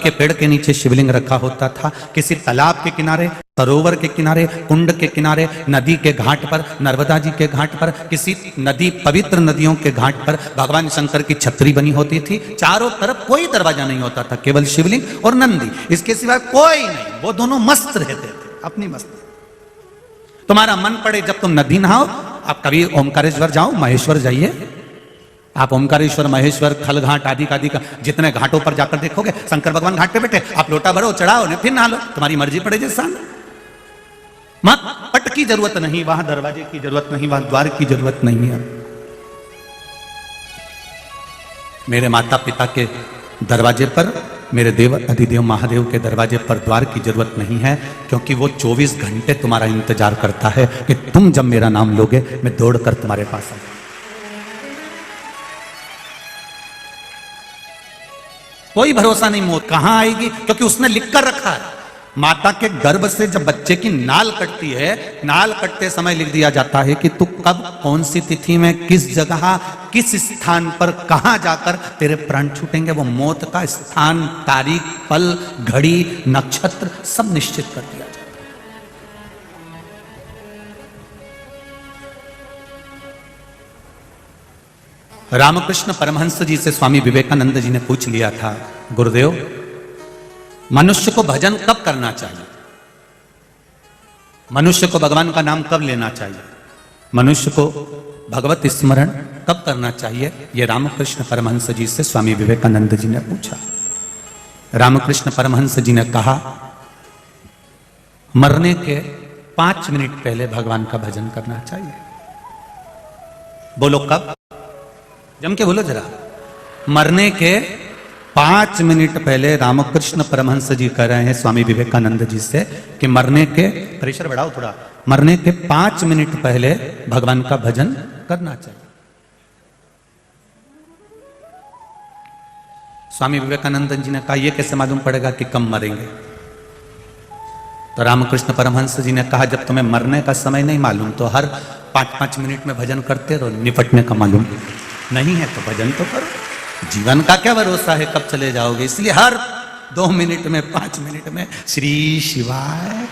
के पेड़ के नीचे शिवलिंग रखा होता था, किसी तालाब के किनारे, सरोवर के किनारे, कुंड के किनारे, नदी के घाट पर, नर्मदा जी के घाट पर, किसी नदी, पवित्र नदियों के घाट पर भगवान शंकर की छतरी बनी होती थी। चारों तरफ कोई दरवाजा नहीं होता था, केवल शिवलिंग और नंदी, इसके सिवाय कोई नहीं। वो दोनों मस्त रहते थे, अपनी मस्ती। तुम्हारा मन पड़े जब तुम नदी नहाओ, आप कभी ओमकारेश्वर जाओ, महेश्वर जाइए, आप ओमकारेश्वर, महेश्वर, खलघाट आदि का जितने घाटों पर जाकर देखोगे शंकर भगवान घाट पे बैठे, आप लोटा भरो, चढ़ाओ, फिर नहा लो, तुम्हारी मर्जी पड़े जिस साल। मत पट की जरूरत नहीं, वहां दरवाजे की जरूरत नहीं, वहां द्वार की जरूरत नहीं है। मेरे माता पिता के दरवाजे पर, मेरे देव अधिदेव महादेव के दरवाजे पर द्वार की जरूरत नहीं है, क्योंकि वो 24 घंटे तुम्हारा इंतजार करता है कि तुम जब मेरा नाम लोगे मैं दौड़कर तुम्हारे पास आऊंगा। कोई भरोसा नहीं मौत कहां आएगी, क्योंकि उसने लिख कर रखा है। माता के गर्भ से जब बच्चे की नाल कटती है, नाल कटते समय लिख दिया जाता है कि तू कब, कौन सी तिथि में, किस जगह, किस स्थान पर, कहां जाकर तेरे प्राण छूटेंगे। वो मौत का स्थान, तारीख, पल, घड़ी, नक्षत्र सब निश्चित कर दिया जाता है। रामकृष्ण परमहंस जी से स्वामी विवेकानंद जी ने पूछ लिया था, गुरुदेव मनुष्य को भजन कब करना चाहिए, मनुष्य को भगवान का नाम कब लेना चाहिए, मनुष्य को भगवत स्मरण कब करना चाहिए। यह रामकृष्ण परमहंस जी से स्वामी विवेकानंद जी ने पूछा। रामकृष्ण परमहंस जी ने कहा, मरने के 5 मिनट पहले भगवान का भजन करना चाहिए। बोलो कब, जम के बोलो जरा। मरने के 5 मिनट पहले रामकृष्ण परमहंस जी कह रहे हैं स्वामी विवेकानंद जी से कि मरने के, प्रेशर बढ़ाओ थोड़ा, मरने के 5 मिनट पहले भगवान का भजन करना चाहिए। स्वामी विवेकानंद जी ने कहा, यह कैसे मालूम पड़ेगा कि कब मरेंगे। तो रामकृष्ण परमहंस जी ने कहा, जब तुम्हें मरने का समय नहीं मालूम तो हर 5-5 मिनट में भजन करते रहो, निपटने का मालूम नहीं है तो भजन तो करो। जीवन का क्या भरोसा है कब चले जाओगे, इसलिए हर 2 मिनट में, 5 मिनट में श्री शिवाय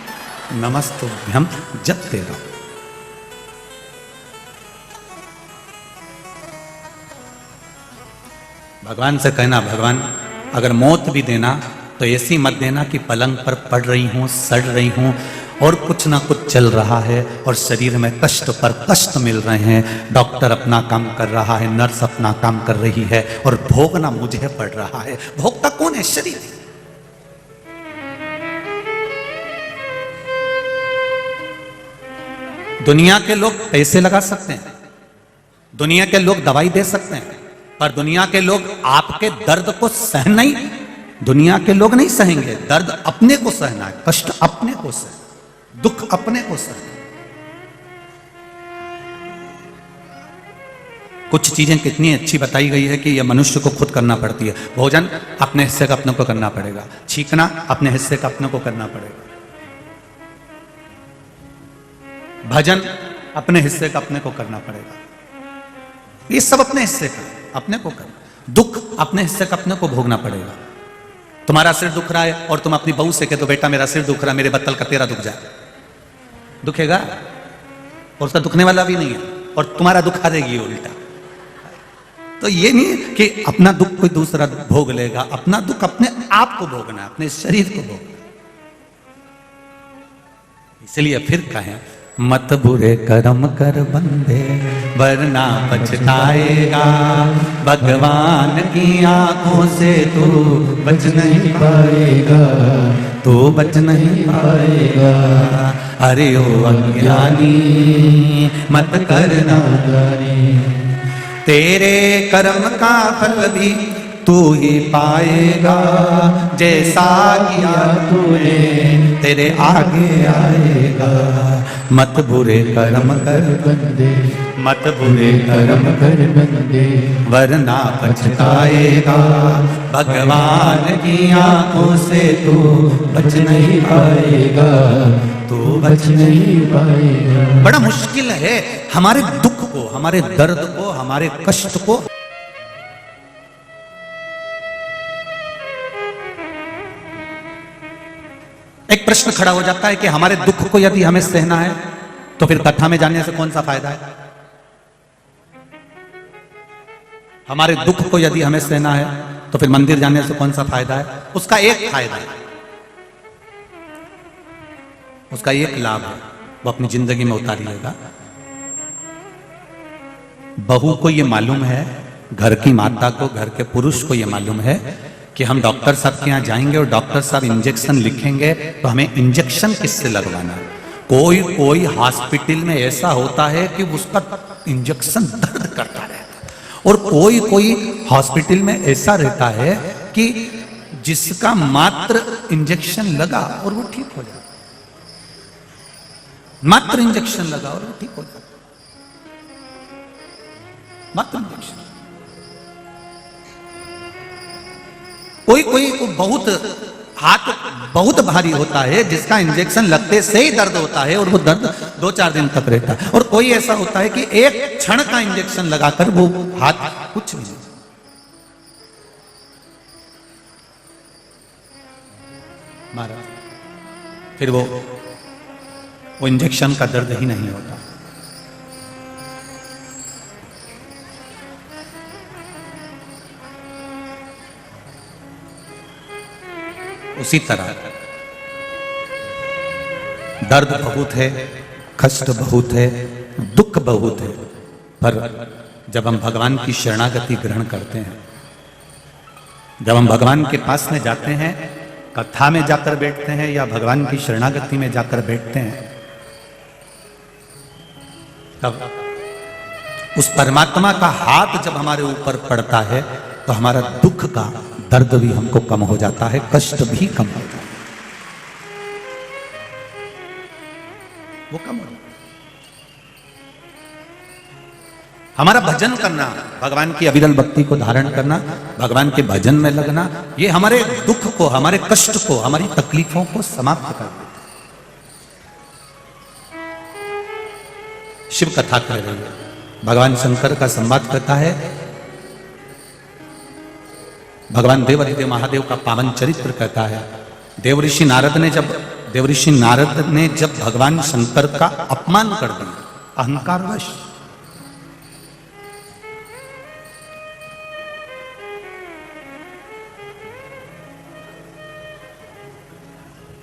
नमस्तुभ्यम जपते रहो। भगवान से कहना, भगवान अगर मौत भी देना तो ऐसी मत देना कि पलंग पर पड़ रही हूं, सड़ रही हूं और कुछ ना कुछ चल रहा है और शरीर में कष्ट पर कष्ट मिल रहे हैं, डॉक्टर अपना काम कर रहा है, नर्स अपना काम कर रही है और भोगना मुझे पड़ रहा है। भोगता कौन है? शरीर। दुनिया के लोग पैसे लगा सकते हैं, दुनिया के लोग दवाई दे सकते हैं, पर दुनिया के लोग आपके दर्द को सहन नहीं, दुनिया के लोग नहीं सहेंगे। दर्द अपने को सहना है, कष्ट अपने को सहना, दुख अपने को सहना। कुछ चीजें कितनी अच्छी बताई गई है कि यह मनुष्य को खुद करना पड़ती है। भोजन अपने हिस्से का अपने को करना पड़ेगा, छींकना अपने हिस्से का अपने को करना पड़ेगा, भजन अपने हिस्से का अपने को करना पड़ेगा। ये सब अपने हिस्से का अपने को करना, दुख अपने हिस्से का अपने को भोगना पड़ेगा। तुम्हारा सिर दुख रहा है और तुम अपनी बहू से कह दो, बेटा मेरा सिर दुख रहा है, मेरे बत्तल का तेरा दुख जाए, दुखेगा? और उसका दुखने वाला भी नहीं है और तुम्हारा दुखा देगी उल्टा। तो ये नहीं कि अपना दुख कोई दूसरा भोग लेगा, अपना दुख अपने आप को भोगना, अपने शरीर को भोगना। इसलिए फिर कहें, मत बुरे कर्म कर बंदे वरना पछताएगा, भगवान की आंखों से तू बच नहीं पाएगा, तू बच नहीं पाएगा। अरे ओ अज्ञानी मत करना जानी, तेरे कर्म का फल भी तू ही पाएगा, जैसा किया तूने तेरे आगे आएगा। मत बुरे कर्म कर बंदे, मत बुरे कर्म कर बंदे वरना पछताएगा, भगवान की आंखों से तू बच नहीं पाएगा, तू बच नहीं पाएगा। बड़ा मुश्किल है हमारे दुख को, हमारे दर्द को, हमारे कष्ट को एक प्रश्न खड़ा हो जाता है कि हमारे दुख को यदि हमें सहना है तो फिर कथा में जाने से कौन सा फायदा है? हमारे दुख को यदि हमें सहना है तो फिर मंदिर जाने से कौन सा फायदा है? उसका एक फायदा है, उसका एक लाभ है, वो अपनी जिंदगी में उतारिएगा। बहू को ये मालूम है, घर की माता को, घर के पुरुष को ये मालूम है कि हम डॉक्टर साहब के यहां जाएंगे और डॉक्टर साहब इंजेक्शन लिखेंगे तो हमें इंजेक्शन किससे लगवाना है। कोई कोई हॉस्पिटल में ऐसा होता है कि उसका इंजेक्शन दर्द करता रहता है, और कोई कोई हॉस्पिटल में ऐसा रहता है कि जिसका मात्र इंजेक्शन लगा और वो ठीक हो जाता, मात्र इंजेक्शन लगा और वो ठीक हो जाता, मात्र इंजेक्शन। कोई कोई को बहुत हाथ बहुत भारी होता है जिसका इंजेक्शन लगते से ही दर्द होता है और वो दर्द 2-4 दिन तक रहता है, और कोई ऐसा होता है कि एक क्षण का इंजेक्शन लगाकर वो हाथ कुछ नहीं मारा, फिर वो इंजेक्शन का दर्द ही नहीं होता। उसी तरह दर्द बहुत है, कष्ट बहुत है, दुख बहुत है, पर जब हम भगवान की शरणागति ग्रहण करते हैं, जब हम भगवान के पास में जाते हैं, कथा में जाकर बैठते हैं या भगवान की शरणागति में जाकर बैठते हैं, तब उस परमात्मा का हाथ जब हमारे ऊपर पड़ता है तो हमारा दुख का दर्द भी हमको कम हो जाता है, कष्ट भी कम हो जाता है, वो कम हो जाता है। हमारा भजन करना, भगवान की अविरल भक्ति को धारण करना, भगवान के भजन में लगना, ये हमारे दुख को, हमारे कष्ट को, हमारी तकलीफों को समाप्त कर देता है। शिव कथा कह रही है, भगवान शंकर का संवाद करता है, भगवान देवाधिदेव महादेव का पावन चरित्र कहता है। देवऋषि नारद ने जब भगवान शंकर का अपमान कर दिया अहंकारवश,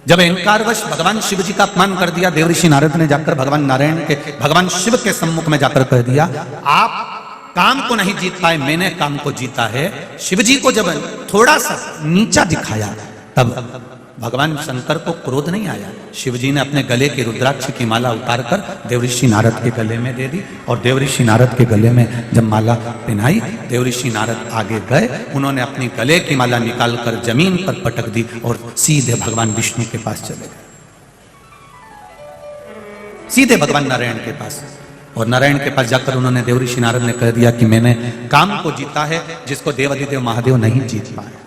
जब अहंकारवश भगवान शिव जी का अपमान कर दिया, देवऋषि नारद ने जाकर भगवान शिव के सम्मुख में जाकर कह दिया, आप काम को नहीं जीत पाए, मैंने काम को जीता है। शिव जी को जब थोड़ा सा नीचा दिखाया तब भगवान शंकर को क्रोध नहीं आया। शिव जी ने अपने गले की रुद्राक्ष की माला उतारकर देवऋषि नारद के गले में दे दी, और देवऋषि नारद के गले में जब माला पहनाई, देवऋषि नारद आगे गए, उन्होंने अपनी गले की माला निकालकर जमीन पर पटक दी और सीधे भगवान विष्णु के पास चले गए, सीधे भगवान नारायण के पास। और नारायण के पास जाकर उन्होंने, देवऋषि नारद ने कह दिया कि मैंने काम को जीता है जिसको देवाधिदेव महादेव नहीं जीत पाए।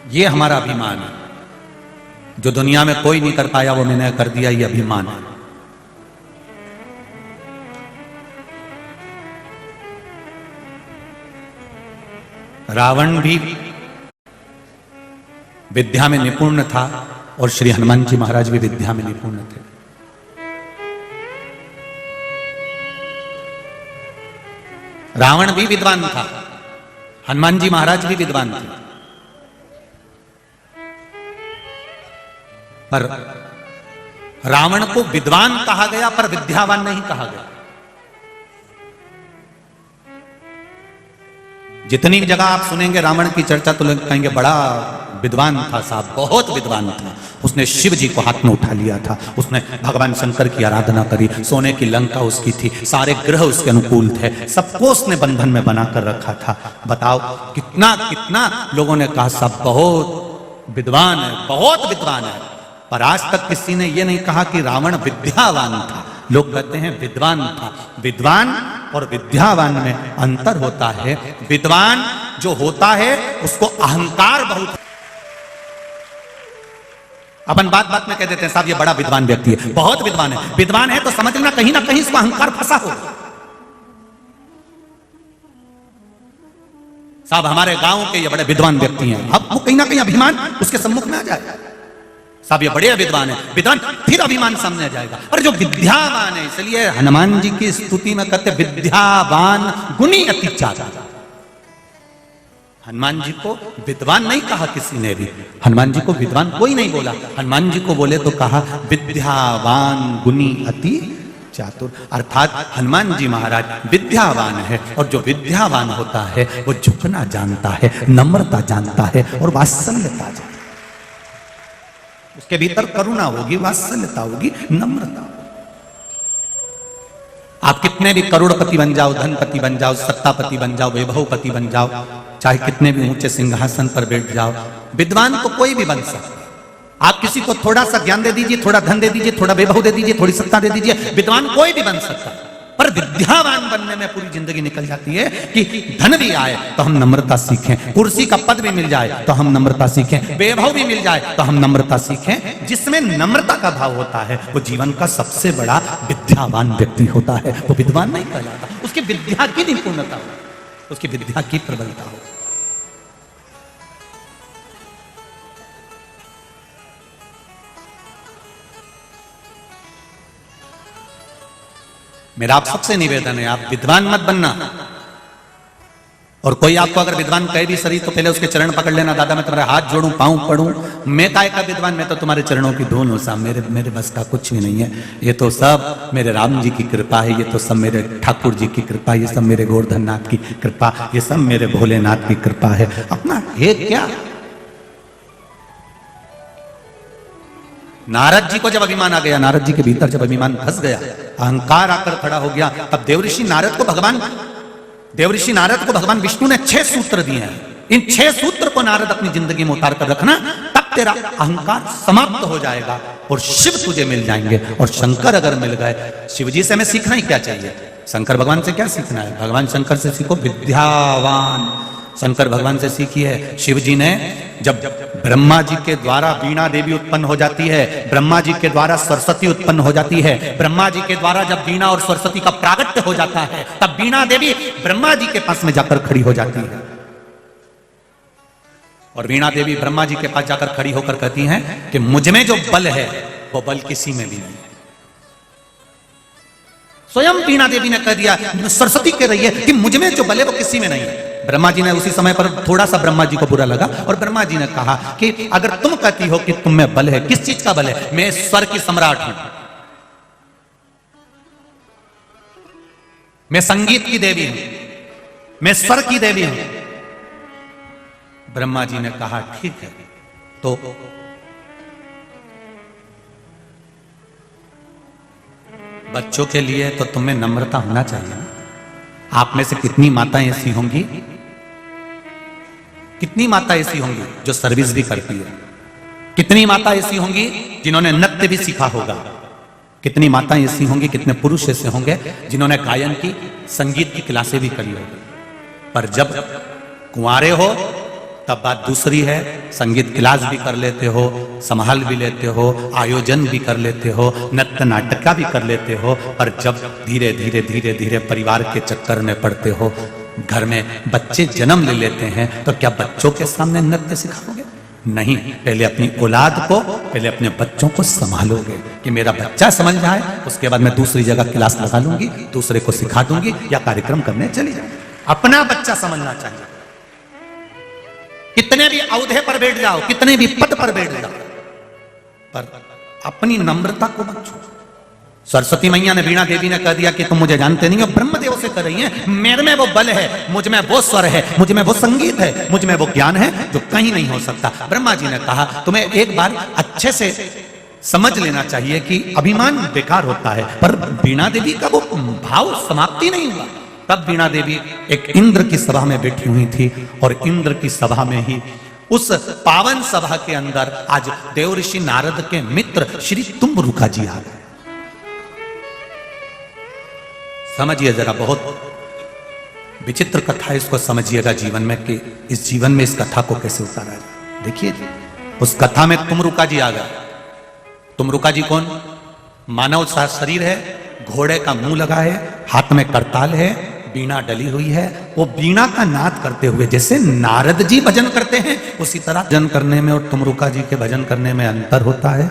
ये हमारा अभिमान है, जो दुनिया में कोई नहीं कर पाया वो मैंने कर दिया, ये अभिमान है। रावण भी विद्या में निपुण था और श्री हनुमान जी महाराज भी विद्या में निपुण थे। रावण भी विद्वान था, हनुमान जी महाराज भी विद्वान थे, पर रावण को विद्वान कहा गया पर विद्यावान नहीं कहा गया। जितनी जगह आप सुनेंगे रावण की चर्चा तो लोग कहेंगे बड़ा विद्वान था साहब, बहुत विद्वान था, उसने शिव जी को हाथ में उठा लिया था, उसने भगवान शंकर की आराधना करी, सोने की लंका उसकी थी, सारे ग्रह उसके अनुकूल थे, सबको उसने बंधन में बनाकर रखा था। बताओ कितना कितना लोगों ने कहा साहब बहुत विद्वान है, बहुत विद्वान है, पर आज तक किसी ने यह नहीं कहा कि रावण विद्यावान था। लोग कहते हैं विद्वान था। विद्वान और विद्यावान में अंतर होता है। विद्वान जो होता है उसको अहंकार बहुत, अपन बात बात में कह देते हैं साहब ये बड़ा विद्वान व्यक्ति है, बहुत विद्वान है। विद्वान है तो समझना ना कहीं इसको अहंकार फंसा हो। साहब हमारे गांव के ये बड़े विद्वान व्यक्ति हैं, अब वो कहीं ना कहीं अभिमान उसके सम्मुख में आ जाएगा। साहब ये बड़े विद्वान है, विद्वान फिर अभिमान सामने आ जाएगा। और जो विद्यावान है, इसलिए हनुमान जी की स्तुति में कहते विद्यावान गुणी अति चातुर। हनुमान जी को विद्वान नहीं कहा किसी ने भी, हनुमान जी को विद्वान कोई नहीं बोला, हनुमान जी को बोले तो कहा विद्यावान गुणी अति चातुर। अर्थात हनुमान जी महाराज विद्यावान है, और जो विद्यावान होता है वो झुकना जानता है, नम्रता जानता है और वात्सल्यता जानता है। उसके भीतर करुणा होगी, वात्सल्यता होगी, नम्रता। आप कितने भी करोड़पति बन जाओ, धनपति बन जाओ, सत्तापति बन जाओ, वैभवपति बन जाओ, चाहे कितने भी ऊंचे सिंहासन पर बैठ जाओ, विद्वान तो कोई भी बन सकता है। आप किसी को थोड़ा सा ज्ञान दे दीजिए, थोड़ा धन दे दीजिए, थोड़ा वैभव दे दीजिए, थोड़ी सत्ता दे दीजिए, विद्वान कोई भी बन सकता है। पर विद्यावान बनने में पूरी जिंदगी निकल जाती है कि धन भी आए तो हम नम्रता सीखें, कुर्सी का पद भी मिल जाए तो हम नम्रता सीखें, वैभव भी मिल जाए तो हम नम्रता सीखें। जिसमें नम्रता का भाव होता है वो जीवन का सबसे बड़ा विद्यावान व्यक्ति होता है। वो विद्वान नहीं कहलाता, उसकी विद्या की निपुणता हो, उसकी विद्या की प्रबलता हो। मेरा आप सबसे निवेदन है, आप विद्वान मत बनना। और कोई आपको अगर विद्वान कहे भी सही तो पहले उसके चरण पकड़ लेना, दादा मैं तुम्हारे हाथ जोड़ूं, पांव पड़ूं, मैं काय का विद्वान, मैं तो तुम्हारे चरणों की धूल हूं साहब, मेरे बस का कुछ भी नहीं है। ये तो सब मेरे राम जी की कृपा है, ये तो सब मेरे ठाकुर जी की कृपा, ये सब मेरे गोवर्धन नाथ की कृपा, ये सब मेरे भोलेनाथ की कृपा है। अपना है क्या? नारद जी को जब अभिमान आ गया, नारद जी के भीतर जब अभिमान फंस गया, अहंकार आकर खड़ा हो गया, तब देवऋषि नारद को भगवान विष्णु ने 6 सूत्र दिए हैं। इन 6 सूत्र को नारद अपनी जिंदगी में उतार कर रखना, तब तेरा अहंकार समाप्त हो जाएगा और शिव तुझे मिल जाएंगे। और शंकर अगर मिल गए, शिव जी से हमें सीखना ही क्या चाहिए? शंकर भगवान से क्या सीखना है? भगवान शंकर से सीखो विद्यावान, शंकर भगवान से सीखी है। शिव जी ने जब ब्रह्मा जी के द्वारा वीणा देवी उत्पन्न हो जाती है, ब्रह्मा जी के द्वारा सरस्वती उत्पन्न हो जाती है, ब्रह्मा जी के द्वारा जब वीणा और सरस्वती का प्रागट्य हो जाता है, तब वीणा देवी ब्रह्मा जी के पास में जाकर खड़ी हो जाती है। और वीणा देवी ब्रह्मा जी के पास जाकर खड़ी होकर कहती हैं कि मुझ में जो बल है वो बल किसी में भी नहीं है। स्वयं वीणा देवी ने कह दिया, सरस्वती कह रही है कि मुझ में जो बल है वो किसी में नहीं है। ब्रह्मा जी ने उसी समय पर थोड़ा सा ब्रह्मा जी को बुरा लगा और ब्रह्मा जी ने कहा कि अगर तुम कहती हो कि तुम में बल है, किस चीज का बल है? मैं स्वर की सम्राट हूं, मैं संगीत की देवी हूं, मैं स्वर की देवी हूं। ब्रह्मा जी ने कहा ठीक है, तो बच्चों के लिए तो तुम्हें नम्रता होना चाहिए ना। आप में से कितनी माताएं ऐसी होंगी, कितनी माता ऐसी होंगी जो सर्विस भी करती है? कितनी माता ऐसी होंगी जिन्होंने नृत्य भी सीखा होगा? कितनी माताएं ऐसी होंगी, कितने पुरुष ऐसे होंगे जिन्होंने गायन की, संगीत की क्लासें भी करी होगी? पर जब कुंवारे हो तब बात दूसरी है, संगीत क्लास भी कर लेते हो, संभाल भी लेते हो, आयोजन भी कर लेते हो, नृत्य नाटक का भी कर लेते हो। पर जब धीरे धीरे धीरे धीरे परिवार के चक्कर में पड़ते हो, घर में बच्चे जन्म ले लेते हैं, तो क्या बच्चों के सामने नृत्य सिखाओगे? नहीं, पहले अपनी औलाद को, पहले अपने बच्चों को संभालोगे कि मेरा बच्चा समझ जाए, उसके बाद मैं दूसरी जगह क्लास लगा लूंगी, दूसरे को सिखा दूंगी या कार्यक्रम करने चली जाऊंगी। अपना बच्चा समझना चाहिए। कितने भी औहदे पर बैठ जाओ, कितने भी पद पर बैठ जाओ, पर अपनी नम्रता को मत छोड़ो। सरस्वती मैया ने, वीणा देवी ने कह दिया कि तुम मुझे जानते नहीं हो, ब्रह्मदेव से कर रही हैं, मेरे में वो बल है, मुझ में वो स्वर है, मुझ में वो संगीत है, मुझ में वो ज्ञान है जो कहीं नहीं हो सकता। ब्रह्मा जी ने कहा तुम्हें एक बार अच्छे से समझ लेना चाहिए कि अभिमान बेकार होता है। पर वीणा देवी का वो भाव समाप्ति नहीं हुआ। तब वीणा देवी एक इंद्र की सभा में बैठी हुई थी, और इंद्र की सभा में ही, उस पावन सभा के अंदर आज देवऋषि नारद के मित्र श्री तुम्बरुका जी आ गए। समझिए जरा, बहुत विचित्र कथा है, इसको समझिएगा जीवन में कि इस जीवन में इस कथा को कैसे उतारा जाए। देखिए जी, उस कथा में तुम्बरुका जी आ गए। तुम्बरुका जी कौन? मानव सा शरीर है, घोड़े का मुंह लगा है, हाथ में करताल है, बीणा डली हुई है। वो बीणा का नाद करते हुए जैसे नारद जी भजन करते हैं, उसी तरह भजन करने में और तुमरुका जी के भजन करने में अंतर होता है।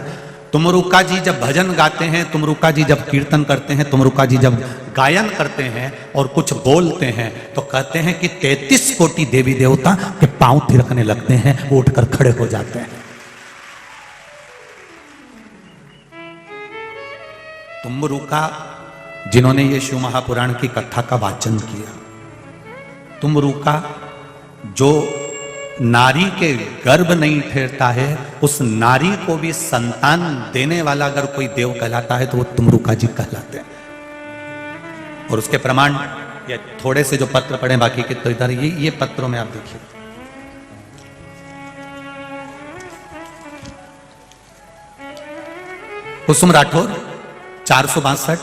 तुमरुका जी जब भजन गाते हैं, तुमरुका जी जब कीर्तन करते हैं, तुमरुका जी जब गायन करते हैं और कुछ बोलते हैं, तो कहते हैं कि 33 कोटि देवी देवता के पांव थिरकने लगते हैं, वो उठकर खड़े हो जाते हैं। तुमरुका जिन्होंने ये शिव महापुराण की कथा का वाचन किया, तुमरुका जो नारी के गर्भ नहीं ठहरता है, उस नारी को भी संतान देने वाला अगर कोई देव कहलाता है तो वो तुमरुका जी कहलाते हैं। और उसके प्रमाण ये थोड़े से जो पत्र पढ़े, बाकी के तो इधर ये पत्रों में आप देखिए। कुसुम राठौर 462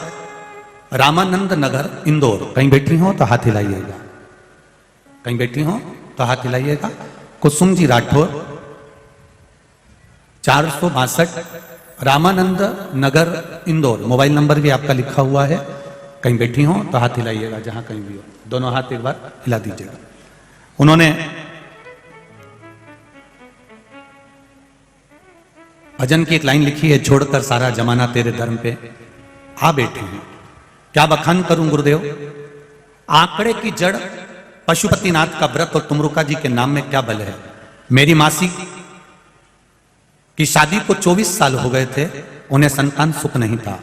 रामानंद नगर इंदौर। कहीं बैठी हो तो हाथ हिलाइएगा, कहीं बैठी हो तो हाथ हिलाइएगा। कुसुम जी राठौर 462 रामानंद नगर इंदौर। मोबाइल नंबर भी आपका लिखा हुआ है। कहीं बैठी हो तो हाथ हिलाइएगा, जहां कहीं भी हो, दोनों हाथ एक बार हिला दीजिएगा। उन्होंने भजन की एक लाइन लिखी है, छोड़कर सारा जमाना तेरे धर्म पे आ बैठे हैं। क्या बखान करूं गुरुदेव, आंकड़े की जड़ पशुपतिनाथ का व्रत और तुमरुका जी के नाम में क्या बल है। मेरी मासी की शादी को 24 साल हो गए थे, उन्हें संतान सुख नहीं था।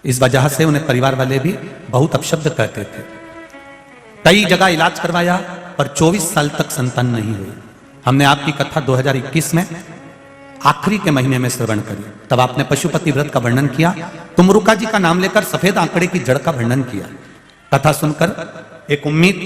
इस वजह से उन्हें परिवार वाले भी बहुत अपशब्द कहते थे। कई जगह इलाज करवाया पर 24 साल तक संतान नहीं हुई। हमने आपकी कथा 2021 में आखिरी के महीने में श्रवण करी, तब आपने पशुपति व्रत का वर्णन किया, तुमरुका जी का नाम लेकर सफेद आंकड़े की जड़ का वर्णन किया। कथा सुनकर एक उम्मीद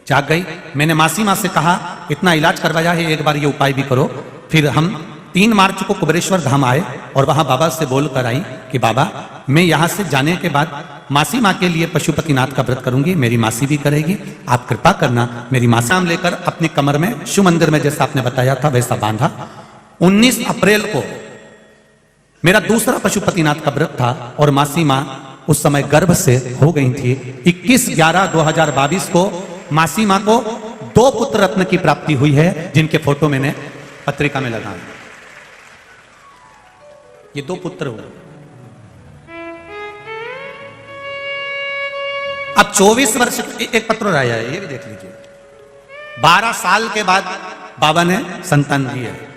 जाग गई। मैंने मासी माँ से कहा, इतना इलाज करवाया है, एक बार ये उपाय भी करो। फिर हम 3 मार्च को कुबेरेश्वर धाम आए और वहां बाबा से बोल कर आई कि बाबा, मैं यहां से जाने के बाद मासी माँ के लिए पशुपतिनाथ का व्रत करूंगी, मेरी मासी भी करेगी, आप कृपा करना। मेरी मासी नाम लेकर अपनी कमर में शिव मंदिर में जैसा आपने बताया था वैसा बांधा। 19 अप्रैल को मेरा दूसरा पशुपतिनाथ का व्रत था और मासी माँ उस समय गर्भ से हो गई थी। 21/11/2022 को मासी माँ को 2 पुत्र रत्न की प्राप्ति हुई है, जिनके फोटो मैंने पत्रिका में लगा। ये 2 पुत्र हुए। अब 24 वर्ष एक पत्र आया है, ये भी देख लीजिए। 12 साल के बाद बाबा ने संतान दी है।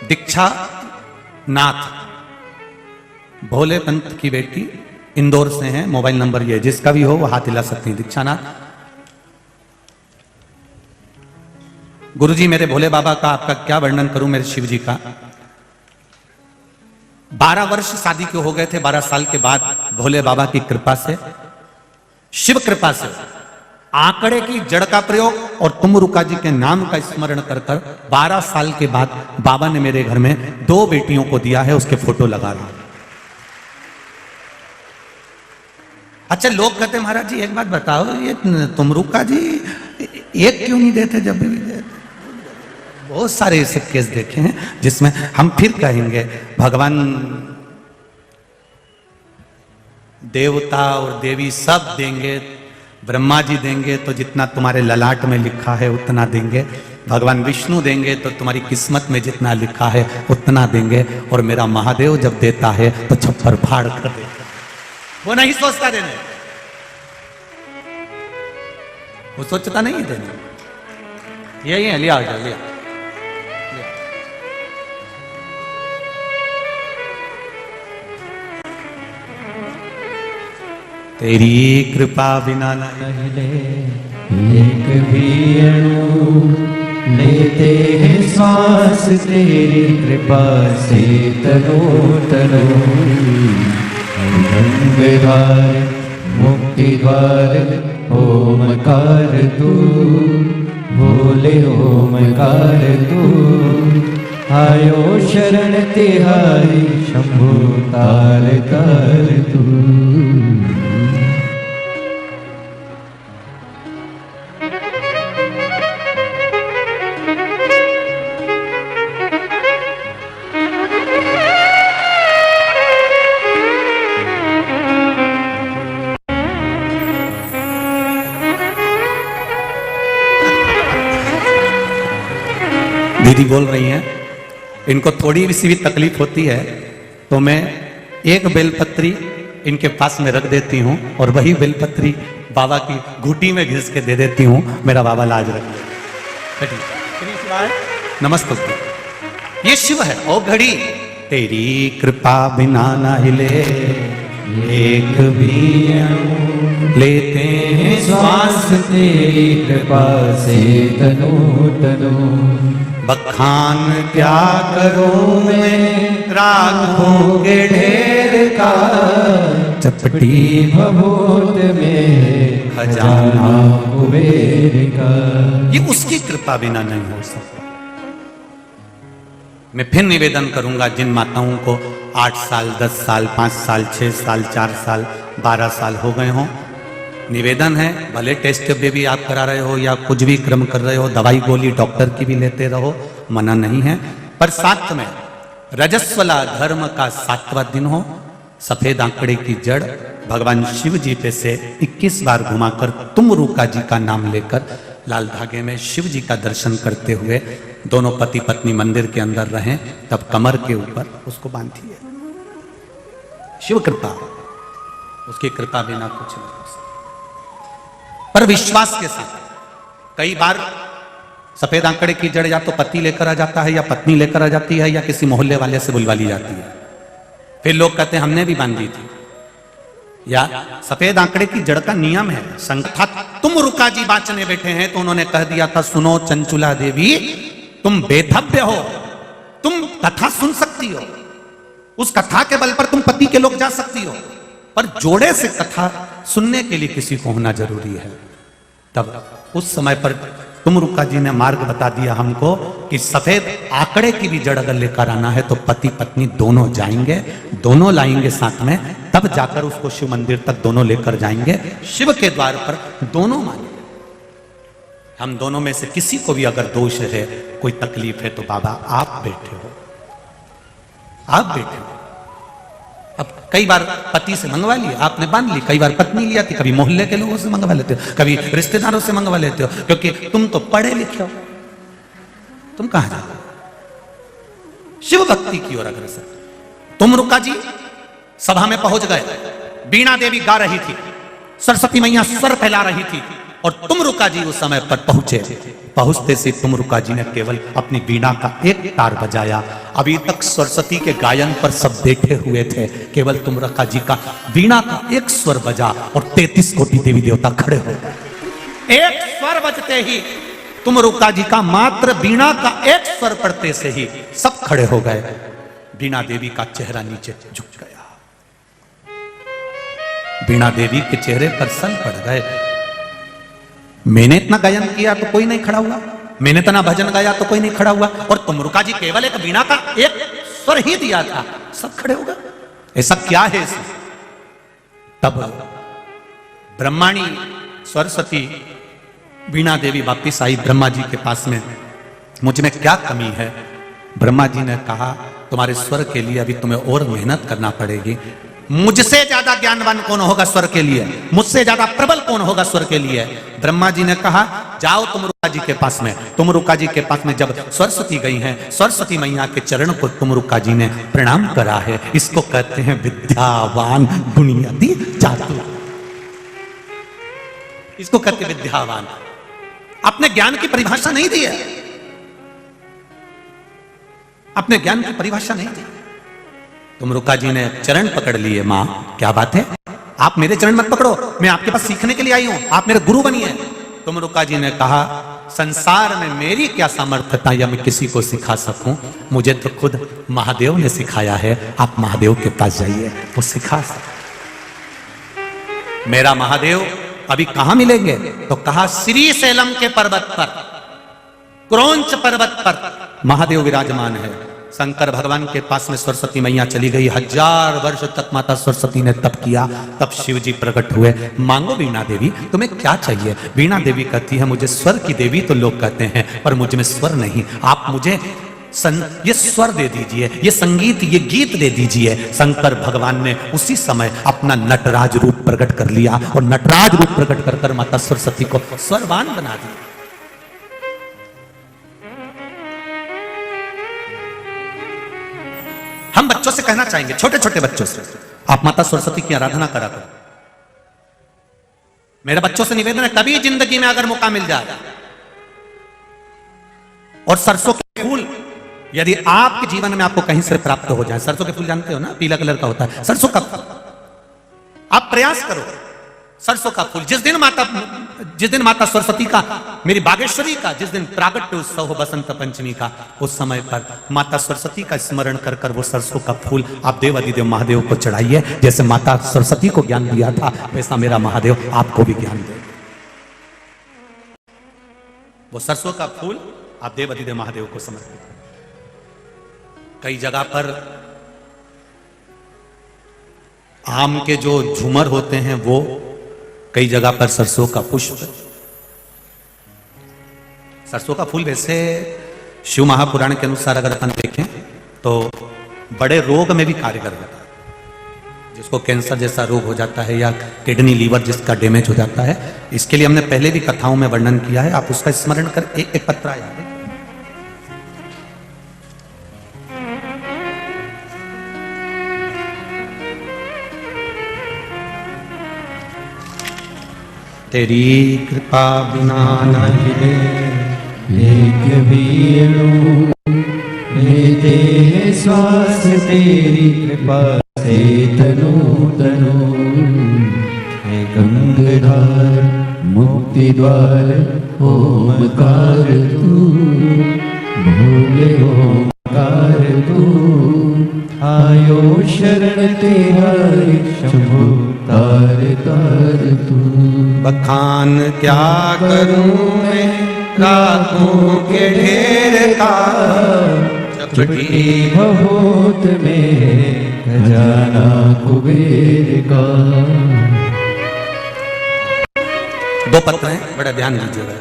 दीक्षा नाथ भोले पंत की बेटी इंदौर से हैं। मोबाइल नंबर ये, जिसका भी हो वो हाथ हिला सकती हैं। दीक्षा नाथ, गुरुजी मेरे भोले बाबा का आपका क्या वर्णन करूं, मेरे शिव जी का। 12 वर्ष शादी के हो गए थे। 12 साल के बाद भोले बाबा की कृपा से, शिव कृपा से, आंकड़े की जड़ का प्रयोग और तुमरुका जी के नाम का स्मरण कर 12 साल के बाद बाबा ने मेरे घर में 2 बेटियों को दिया है। उसके फोटो लगा रहा हूं। अच्छा, लोग कहते महाराज जी एक बात बताओ, ये तुमरुका जी एक क्यों नहीं देते जब भी देते? बहुत सारे ऐसे केस देखे हैं जिसमें हम फिर कहेंगे भगवान देवता और देवी सब देंगे। ब्रह्मा जी देंगे तो जितना तुम्हारे ललाट में लिखा है उतना देंगे। भगवान विष्णु देंगे तो तुम्हारी किस्मत में जितना लिखा है उतना देंगे। और मेरा महादेव जब देता है तो छप्पर फाड़ कर देता, वो नहीं सोचता देने, वो सोचता नहीं देने। यही है, लिया जाओ, लिया। तेरी कृपा बिना नहीं ले एक भी अणु लेते हैं श्वास, तेरी कृपा से तनो तनो। अनंग द्वार मुक्ति द्वार ओमकार तू, भोले ओमकार तू। आयो शरण तिहारी शंभु तार तार तू। दीदी बोल रही हैं, इनको थोड़ी सी भी तकलीफ होती है तो मैं एक बेलपत्री इनके पास में रख देती हूँ और वही बेलपत्री बाबा की घुटी में घिस के दे देती हूँ, मेरा बाबा लाज रख ले। नमस्ते। ये शिव है। ओ घड़ी तेरी कृपा बिना न हिले एक भी अणु, लेते हैं श्वास तेरी कृपा से तनु तनु। बखान क्या करूं मैं रागों के ढेर का, चपटी भभूत में खजाना कुबेर का। ये उसकी कृपा बिना नहीं हो सकता। मैं फिर निवेदन करूंगा जिन माताओं को 8 साल 10 साल 5 साल 6 साल 4 साल 12 साल हो गए हों, निवेदन है भले टेस्ट बेबी आप करा रहे हो या कुछ भी क्रम कर रहे हो, दवाई गोली डॉक्टर की भी लेते रहो, मना नहीं है, पर साथ में रजस्वला धर्म का 7वां दिन हो, सफेद आंकड़े की जड़ भगवान शिव जी पे से 21 बार घुमाकर तुम रूका जी का नाम लेकर लाल धागे में शिव जी का दर्शन करते हुए दोनों पति पत्नी मंदिर के अंदर रहें, तब कमर के ऊपर उसको बांधिए। शिव कृपा, उसकी कृपा बिना कुछ नहीं हो सकता, पर विश्वास के साथ। कई बार सफेद आंकड़े की जड़ या तो पति लेकर आ जाता है या पत्नी लेकर आ जाती है या किसी मोहल्ले वाले से बुलवा ली जाती है, फिर लोग कहते हैं हमने भी बांधी थी। या सफेद आंकड़े की जड़ का नियम है, संकथा तुम रुका जी बाचने बैठे हैं तो उन्होंने कह दिया था सुनो चंचुला देवी तुम बेधव्य हो, तुम कथा सुन सकती हो, उस कथा के बल पर तुम पति के लोग जा सकती हो, पर जोड़े से कथा सुनने के लिए किसी को होना जरूरी है। तब उस समय पर तुम रुका जी ने मार्ग बता दिया हमको कि सफेद आंकड़े की भी जड़ अगर लेकर आना है तो पति पत्नी दोनों जाएंगे, दोनों लाएंगे साथ में, तब जाकर उसको शिव मंदिर तक दोनों लेकर जाएंगे। शिव के द्वार पर दोनों मानेंगे। हम दोनों में से किसी को भी अगर दोष है, कोई तकलीफ है, तो बाबा आप बैठे हो, आप बैठे हो। अब कई बार पति से मंगवा लिया, आपने बांध ली, कई बार पत्नी लिया थी, कभी मोहल्ले के लोगों से मंगवा लेते हो, कभी रिश्तेदारों से मंगवा लेते हो, क्योंकि तुम तो पढ़े लिखे हो, तुम कहां जाते हो? शिव भक्ति की ओर अग्रसर। तुम रुका जी सभा में पहुंच गए, बीणा देवी गा रही थी, सरस्वती मैया स्वर फैला रही थी, और तुम रुका जी उस समय पर पहुंचे। पहुंचते से तुम रुका जी ने केवल अपनी बीणा का एक तार बजाया। अभी तक सरस्वती के गायन पर सब बैठे हुए थे, केवल तुम रुका जी का बीणा का एक स्वर बजा और 33 कोटि देवी देवता खड़े हो गए। एक स्वर बजते ही तुम रुका जी का मात्र बीणा का एक स्वर पड़ते से ही सब खड़े हो गए। बीणा देवी का चेहरा नीचे झुक गया, बीणा देवी के चेहरे पर सल पड़ गए। मैंने इतना गायन किया तो कोई नहीं खड़ा हुआ, मैंने इतना भजन गाया तो कोई नहीं खड़ा हुआ, और तुम रुका जी केवल एक बीणा का एक स्वर ही दिया था, सब खड़े हो गए। ऐसा क्या है इसमें? तब ब्रह्माणी सरस्वती बीणा देवी वापिस आई ब्रह्मा जी के पास में, मुझ में क्या कमी है? ब्रह्मा जी ने कहा तुम्हारे स्वर के लिए अभी तुम्हें और मेहनत करना पड़ेगी। मुझसे ज्यादा ज्ञानवान कौन होगा स्वर के लिए? मुझसे ज्यादा प्रबल कौन होगा स्वर के लिए? ब्रह्मा जी ने कहा जाओ तुम रुका जी के पास में। तुम रुका जी के पास में जब सरस्वती गई हैं, सरस्वती मैया के चरण को तुम रुका जी ने प्रणाम करा है। इसको कहते हैं विद्यावान बुनियादी जातु, इसको कहते विद्यावान। अपने ज्ञान की परिभाषा नहीं दी है, अपने ज्ञान की परिभाषा नहीं दी। तुम रुका जी ने चरण पकड़ लिए। मां क्या बात है, आप मेरे चरण मत पकड़ो, मैं आपके पास सीखने के लिए आई हूं, आप मेरे गुरु बनिए। तुम रुका जी ने कहा संसार में मेरी क्या सामर्थ्यता या मैं किसी को सिखा सकूं? मुझे तो खुद महादेव ने सिखाया है, आप महादेव के पास जाइए, वो सिखा सकते। मेरा महादेव अभी कहां मिलेंगे? तो कहा श्री सैलम के पर्वत पर, क्रौंच पर्वत पर महादेव विराजमान है। शंकर भगवान के पास में सरस्वती मैया चली गई। 1000 वर्ष तक माता सरस्वती ने तप किया, तब शिव जी प्रकट हुए। मांगो बीणा देवी, तुम्हें क्या चाहिए? बीणा देवी कहती है मुझे स्वर की देवी तो लोग कहते हैं, पर मुझ में स्वर नहीं, आप मुझे ये स्वर दे दीजिए, ये संगीत, ये गीत दे दीजिए। शंकर भगवान ने उसी समय अपना नटराज रूप प्रकट कर लिया, और नटराज रूप प्रकट कर माता सरस्वती को स्वरवान बना दिया। बच्चों से कहना चाहेंगे, छोटे छोटे बच्चों से, आप माता सरस्वती की आराधना करा करो। मेरे बच्चों से निवेदन है, कभी जिंदगी में अगर मौका मिल जाए और सरसों के फूल यदि आपके जीवन में आपको कहीं से प्राप्त हो जाए, सरसों के फूल जानते हो ना, पीला कलर का होता है सरसों का फूल, आप प्रयास करो सरसों का फूल। जिस दिन माता सरस्वती का, मेरी बागेश्वरी का जिस दिन प्रागट्य उत्सव हो बसंत पंचमी का, उस समय पर माता सरस्वती का स्मरण कर कर वो सरसों का फूल आप देव अधिदेव महादेव को चढ़ाइए। जैसे माता सरस्वती को ज्ञान दिया था वैसा मेरा महादेव आपको भी ज्ञान दे। वो सरसों का फूल आप देव अधिदेव महादेव को समर्पित करें। कई जगह पर आम के जो झूमर होते हैं वो, कई जगह पर सरसों का पुष्प। सरसों का फूल वैसे शिव महापुराण के अनुसार अगर अपन देखें तो बड़े रोग में भी कारगर होता है। जिसको कैंसर जैसा रोग हो जाता है या किडनी लीवर जिसका डैमेज हो जाता है, इसके लिए हमने पहले भी कथाओं में वर्णन किया है, आप उसका स्मरण कर एक एक पत्र याद है। तेरी कृपा बिना न हिले एक भी लेते हैं श्वास तेरी कृपा से तनु तनु। है गंगाधार मुक्ति द्वार ओमकार तू, भोले ओमकार तू। आयो शरण तेरा शंभो तार तार तू। बखान क्या करूं मैं रातों के ढेर का, चपटी भभूत में खजाना कुबेर का। दो पत्र हैं, बड़ा ध्यान दीजिएगा।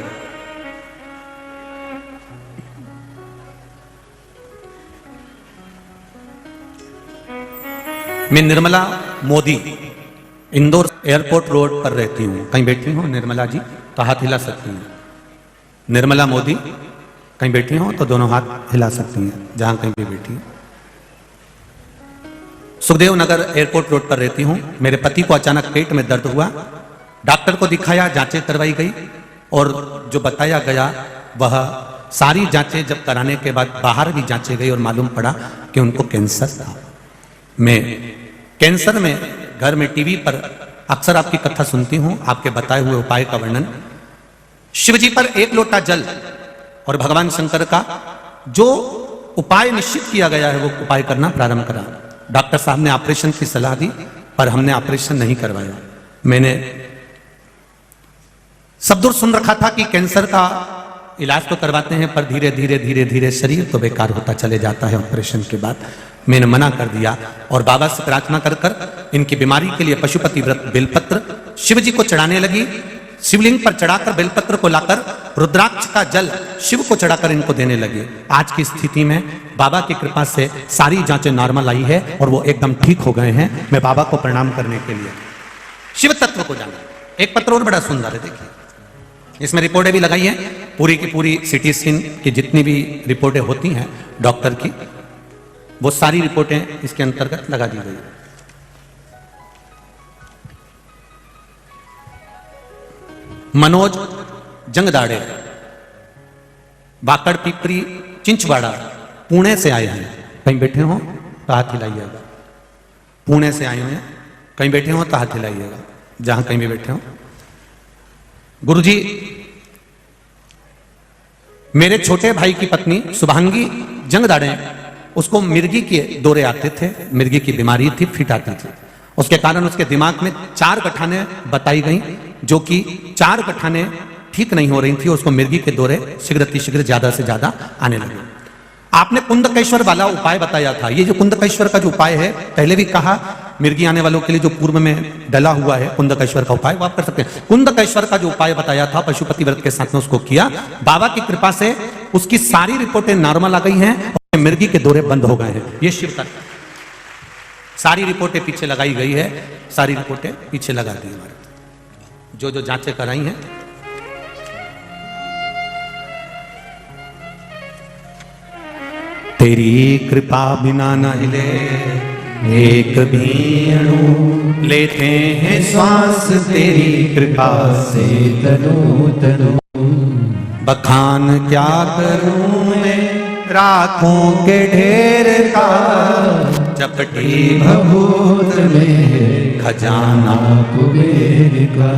मैं निर्मला मोदी इंदौर एयरपोर्ट रोड पर रहती हूँ। कहीं बैठी हो निर्मला जी तो हाथ हिला सकती हैं। निर्मला मोदी कहीं बैठी हो तो दोनों हाथ हिला सकती हैं, जहां कहीं भी बैठी। सुखदेव नगर एयरपोर्ट रोड पर रहती हूँ। मेरे पति को अचानक पेट में दर्द हुआ, डॉक्टर को दिखाया, जांचें करवाई गई और जो बताया गया वह सारी जांचें जब कराने के बाद बाहर भी जांचें गई और मालूम पड़ा कि उनको कैंसर था। मैं कैंसर में घर में टीवी पर अक्सर आपकी कथा सुनती हूं, आपके बताए हुए उपाय का वर्णन। शिव जी पर एक लोटा जल और भगवान शंकर का जो उपाय निश्चित किया गया है वो उपाय करना प्रारंभ करा। डॉक्टर साहब ने ऑपरेशन की सलाह दी पर हमने ऑपरेशन नहीं करवाया। मैंने सब दूर सुन रखा था कि कैंसर का इलाज तो करवाते हैं पर धीरे धीरे धीरे धीरे शरीर तो बेकार होता चले जाता है ऑपरेशन के बाद। मैंने मना कर दिया और बाबा से प्रार्थना कर कर इनकी बीमारी के लिए पशुपति व्रत बेलपत्र शिव जी को चढ़ाने लगी। शिवलिंग पर चढ़ाकर बेलपत्र को लाकर रुद्राक्ष का जल शिव को चढ़ाकर इनको देने लगे। आज की स्थिति में बाबा की कृपा से सारी जांचें नॉर्मल आई है और वो एकदम ठीक हो गए हैं। मैं बाबा को प्रणाम करने के लिए शिव तत्व को जाना। एक पत्र और बड़ा सुंदर है, देखिए इसमें रिपोर्टें भी लगाई हैं, पूरी की पूरी सिटी स्कैन की जितनी भी रिपोर्टें होती हैं डॉक्टर की वो सारी रिपोर्टें इसके अंतर्गत लगा दी गई। मनोज जंगदाड़े बाकड़ पिपरी चिंचवाड़ा पुणे से आए हैं। कहीं बैठे हो तो हाथ हिलाइएगा। पुणे से आए हुए हैं, कहीं बैठे हो तो हाथ हिलाइएगा, जहां कहीं भी बैठे हो। गुरुजी, मेरे छोटे भाई की पत्नी शुभांगी जंगदाड़े, उसको मिर्गी के दौरे आते थे, मिर्गी की बीमारी थी, फिट आती थी। उसके कारण उसके दिमाग में 4 गठाने बताई गई जो कि 4 गठाने ठीक नहीं हो रही थी। उसको मिर्गी के दौरे शीघ्र ज्यादा से ज्यादा आने लगे। आपने कुंदकेश्वर वाला उपाय बताया था। ये जो कुंदकेश्वर का जो उपाय है, पहले भी कहा, मिर्गी आने वालों के लिए जो पूर्व में डला हुआ है कुंदकेश्वर का उपाय वो आप कर सकते हैं। कुंदकेश्वर का जो उपाय बताया था पशुपति व्रत के साथ में उसको किया। बाबा की कृपा से उसकी सारी रिपोर्टें नॉर्मल आ गई हैं और मिर्गी के दौरे बंद हो गए हैं। ये शिव तक सारी रिपोर्टें पीछे लगाई गई है, सारी रिपोर्टें पीछे लगा दी हमारे जो जांचें कराई हैं। तेरी कृपा बिना न हिले एक भी अणु, लेते हैं श्वास तेरी कृपा से तनु तनु। बखान क्या करूं मैं राखों के ढेर का, चपटी भभूत में खजाना कुबेर का।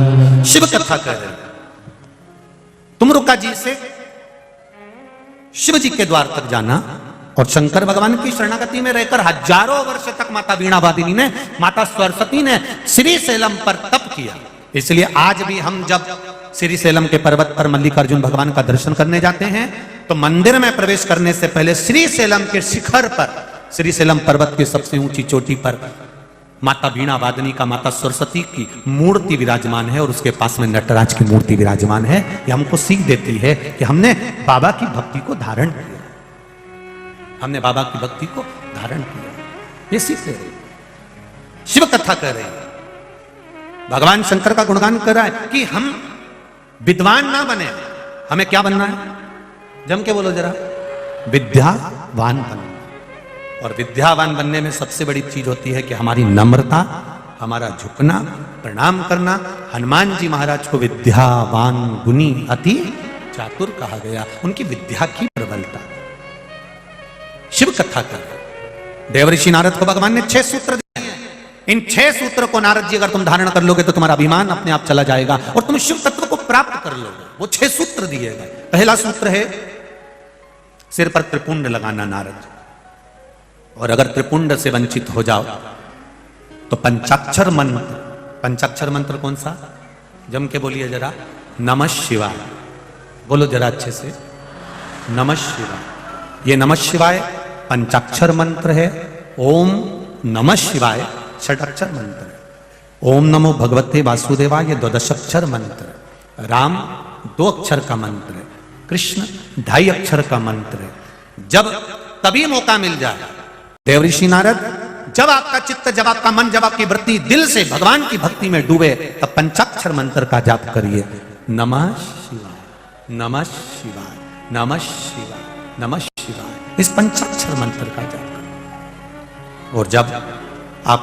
शिव कथा कर रहे तुमरुका जी से शिव जी के द्वार तक जाना और शंकर भगवान की शरणागति में रहकर हजारों वर्ष तक माता वीणा वादिनी ने, माता सरस्वती ने श्री सेलम पर तप किया। इसलिए आज भी हम जब श्री सेलम के पर्वत पर मल्लिकार्जुन भगवान का दर्शन करने जाते हैं तो मंदिर में प्रवेश करने से पहले श्री सेलम के शिखर पर, श्री सेलम पर्वत की सबसे ऊंची चोटी पर माता वीणा वादिनी का, माता सरस्वती की मूर्ति विराजमान है और उसके पास में नटराज की मूर्ति विराजमान है। यह हमको सीख देती है कि हमने बाबा की भक्ति को धारण किया, हमने बाबा की भक्ति को धारण किया। ये सीख ले रही, शिव कथा कर रही है, भगवान शंकर का गुणगान कर रहा है कि हम विद्वान ना बने, हमें क्या बनना है? जम के बोलो जरा, विद्यावान बनना। और विद्यावान बनने में सबसे बड़ी चीज होती है कि हमारी नम्रता, हमारा झुकना, प्रणाम करना। हनुमान जी महाराज को विद्यावान गुणी अति चातुर कहा गया, उनकी विद्या की प्रबलता। शिव कथा कर देवऋषि नारद को भगवान ने 6 सूत्र दिए हैं। इन 6 सूत्र को नारद जी अगर तुम धारण कर लोगे तो तुम्हारा अभिमान अपने आप चला जाएगा और तुम शिव तत्व को प्राप्त कर लोगे। वो 6 सूत्र दिए गए। पहला सूत्र है सिर पर त्रिपुंड लगाना नारद, और अगर त्रिपुंड से वंचित हो जाओ तो पंचाक्षर मंत्र। पंचाक्षर मंत्र कौन सा? जम के बोलिए जरा, नमः शिवाय। बोलो जरा अच्छे से, नमः शिवाय। ये नमः शिवाय पंचाक्षर मंत्र है। ओम नमः शिवाय षटअक्षर मंत्र है। ओम नमो भगवते वासुदेवाय ये 12 अक्षर मंत्र है। राम 2 अक्षर का मंत्र है। कृष्ण 2.5 अक्षर का मंत्र है। जब कभी मौका मिल जाए देवऋषि नारद, जब आपका चित्त, जब आपका मन, जब आपकी वृत्ति दिल से भगवान की भक्ति में डूबे तब पंचाक्षर मंत्र का जाप करिए, नमः शिवाय नमः शिवाय नमः शिवाय नमः शिवाय। इस पंचाक्षर मंत्र का जाप करिए। और जब आप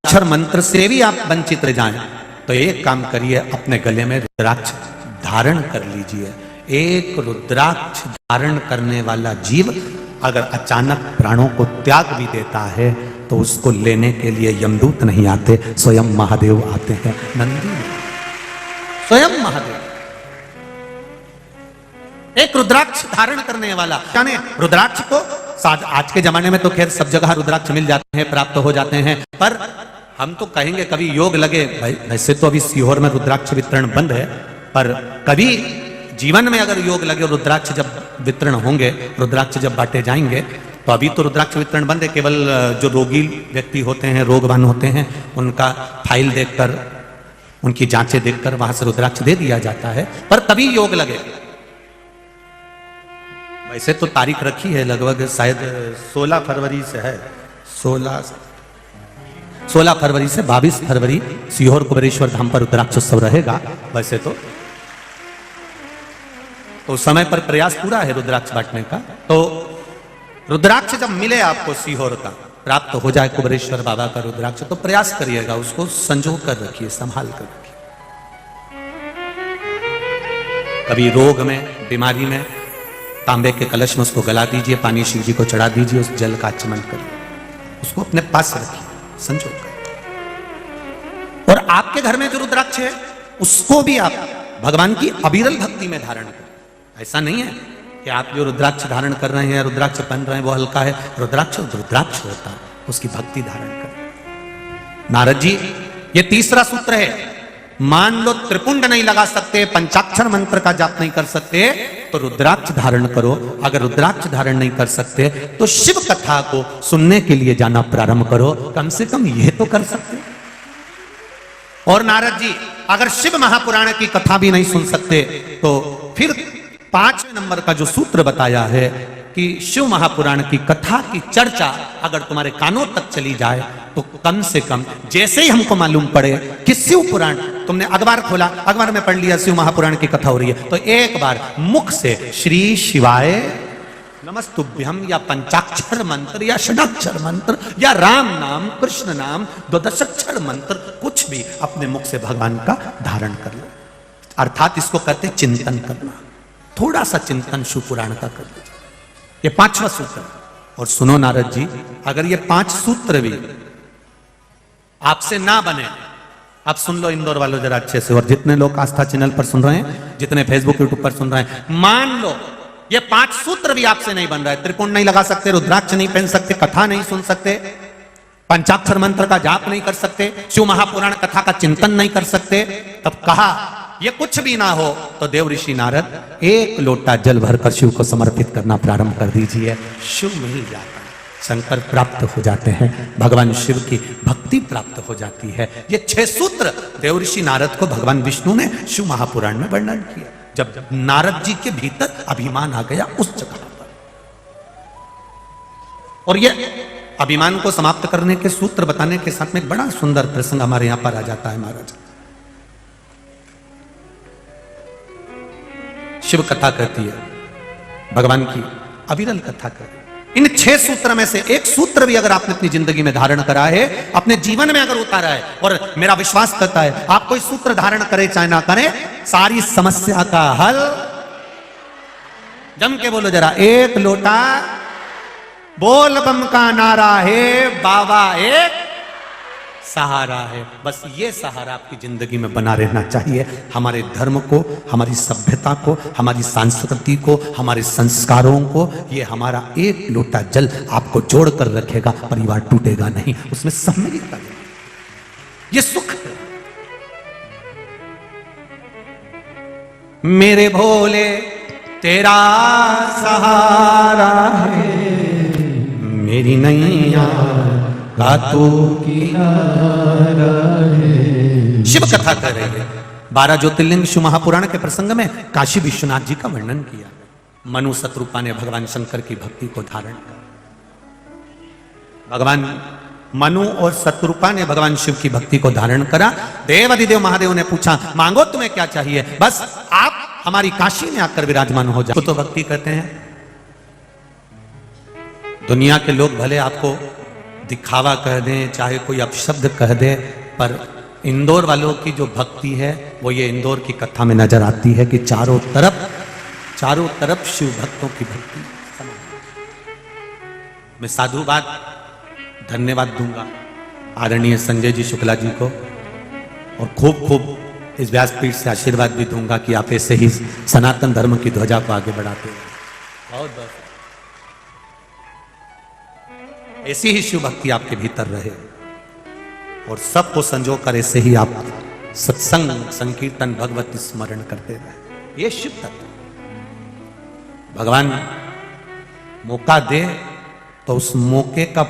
अक्षर मंत्र से भी आप वंचित रह जाएं तो एक काम करिए, अपने गले में रुद्राक्ष धारण कर लीजिए। एक रुद्राक्ष धारण करने वाला जीव अगर अचानक प्राणों को त्याग भी देता है तो उसको लेने के लिए यमदूत नहीं आते, स्वयं महादेव आते हैं। नंदी स्वयं महादेव, एक रुद्राक्ष धारण करने वाला। जाने रुद्राक्ष को आज के जमाने में तो खैर सब जगह रुद्राक्ष मिल जाते हैं, प्राप्त हो जाते हैं, पर हम तो कहेंगे कभी योग लगे। भाई वैसे तो अभी सीहोर में रुद्राक्ष वितरण बंद है, पर कभी जीवन में अगर योग लगे, रुद्राक्ष जब वितरण होंगे, रुद्राक्ष जब बांटे जाएंगे, तो अभी तो रुद्राक्ष वितरण बंद है। केवल जो रोगी व्यक्ति होते हैं, रोगवान होते हैं, उनका फाइल देखकर, उनकी जांचें देखकर वहां से रुद्राक्ष दे दिया जाता है। पर कभी योग लगे, वैसे तो तारीख रखी है लगभग शायद 16 फरवरी से है, 16 फरवरी से 22 फरवरी सीहोर कुबेरेश्वर धाम पर रुद्राक्षोत्सव रहेगा। वैसे तो उस समय पर प्रयास पूरा है रुद्राक्ष बांटने का। तो रुद्राक्ष जब मिले आपको सीहोर का, प्राप्त हो जाए कुबेरेश्वर बाबा का रुद्राक्ष, तो प्रयास करिएगा, उसको संजो कर रखिए, संभाल कर रखिए। कभी रोग में, बीमारी में, तांबे के कलश में उसको गला दीजिए, पानी शिव जी को चढ़ा दीजिए, उस जल का आचमन करिए, उसको अपने पास रखिए, संजो कर। और आपके घर में जो रुद्राक्ष है उसको भी आप भगवान की अविरल भक्ति में धारण करें। ऐसा नहीं है कि आप जो रुद्राक्ष धारण कर रहे हैं, रुद्राक्ष पहन रहे हैं, वो हल्का है। रुद्राक्ष रुद्राक्ष होता है, उसकी भक्ति धारण करें। नारद जी, ये तीसरा सूत्र है। मान लो त्रिपुंड नहीं लगा सकते, पंचाक्षर मंत्र का जाप नहीं कर सकते, तो रुद्राक्ष धारण करो। अगर रुद्राक्ष धारण नहीं कर सकते तो शिव कथा को सुनने के लिए जाना प्रारंभ करो, कम से कम यह तो कर सकते। और नारद जी, अगर शिव महापुराण की कथा भी नहीं सुन सकते तो फिर 5वें नंबर का जो सूत्र बताया है कि शिव महापुराण की कथा की चर्चा अगर तुम्हारे कानों तक चली जाए तो कम से कम, जैसे ही हमको मालूम पड़े कि शिव पुराण, तुमने अखबार खोला, अखबार में पढ़ लिया शिव महापुराण की कथा हो रही है, तो एक बार मुख से श्री शिवाय नमस्तुभ्यम या पंचाक्षर मंत्र या षडाक्षर मंत्र या राम नाम कृष्ण नाम द्वादशाक्षर मंत्र, कुछ भी अपने मुख से भगवान का धारण कर लो। अर्थात इसको कहते चिंतन करना। थोड़ा सा चिंतन शिव पुराण का कर लीजिए। ये 5वां सूत्र। और सुनो नारद जी, अगर ये 5 सूत्र भी आपसे ना बने, आप सुन लो इंदौर वालों जरा अच्छे से, और जितने लोग आस्था चैनल पर सुन रहे हैं, जितने फेसबुक यूट्यूब पर सुन रहे हैं, मान लो ये 5 सूत्र भी आपसे नहीं बन रहा है, त्रिकोण नहीं लगा सकते, रुद्राक्ष नहीं पहन सकते, कथा नहीं सुन सकते, पंचाक्षर मंत्र का जाप नहीं कर सकते, शिव महापुराण कथा का चिंतन नहीं कर सकते, तब कहा ये कुछ भी ना हो तो देव ऋषि नारद 1 लोटा जल भरकर शिव को समर्पित करना प्रारंभ कर दीजिए। शिव मिल जाता है, शंकर प्राप्त हो जाते हैं, भगवान शिव की भक्ति प्राप्त हो जाती है। ये 6 सूत्र देव ऋषि नारद को भगवान विष्णु ने शिव महापुराण में वर्णन किया। जब नारद जी के भीतर अभिमान आ गया उस जगह पर, और ये अभिमान को समाप्त करने के सूत्र बताने के साथ में एक बड़ा सुंदर प्रसंग हमारे यहां पर आ जाता है। महाराज शिव कथा कहती है, भगवान की अविरल कथा कहती है। इन 6 सूत्र में से एक सूत्र भी अगर आपने अपनी जिंदगी में धारण करा है, अपने जीवन में अगर उतारा है, और मेरा विश्वास करता है आप कोई सूत्र धारण करे चाहे ना करे, सारी समस्या का हल, जम के बोलो जरा, 1 लोटा बोल बम का नारा है, बाबा एक सहारा है। बस ये सहारा आपकी जिंदगी में बना रहना चाहिए। हमारे धर्म को, हमारी सभ्यता को, हमारी संस्कृति को, हमारे संस्कारों को, ये हमारा 1 लोटा जल आपको जोड़ कर रखेगा। परिवार टूटेगा नहीं, उसमें सम्मिलित है, ये सुख है। मेरे भोले तेरा सहारा है, मेरी नैया का तू किनारा है। शिव कथा कर रहे हैं। 12 ज्योतिर्लिंग शिव महापुराण के प्रसंग में काशी विश्वनाथ जी का वर्णन किया। मनु शत्रुपा ने भगवान शंकर की भक्ति को धारण किया। भगवान मनु और शत्रुपा ने भगवान शिव की भक्ति को धारण करा। देवाधिदेव महादेव ने पूछा, मांगो तुम्हें क्या चाहिए, बस आप हमारी काशी में आकर विराजमान हो जाओ। तो भक्ति कहते हैं। दुनिया के लोग भले आपको दिखावा कह दें, चाहे कोई अपशब्द कह दे, पर इंदौर वालों की जो भक्ति है वो ये इंदौर की कथा में नजर आती है कि चारों तरफ शिव भक्तों की भक्ति। मैं साधुवाद धन्यवाद दूंगा आदरणीय संजय जी शुक्ला जी को, और खूब इस व्यासपीठ से आशीर्वाद भी दूंगा कि आप ऐसे ही सनातन धर्म की ध्वजा को आगे बढ़ाते हैं। बहुत बहुत ऐसी ही शिव भक्ति आपके भीतर रहे, और सबको संजोकर ऐसे ही आप सत्संग संकीर्तन भगवत स्मरण करते रहे। ये शिव तत्व। भगवान मौका दे तो उस मौके का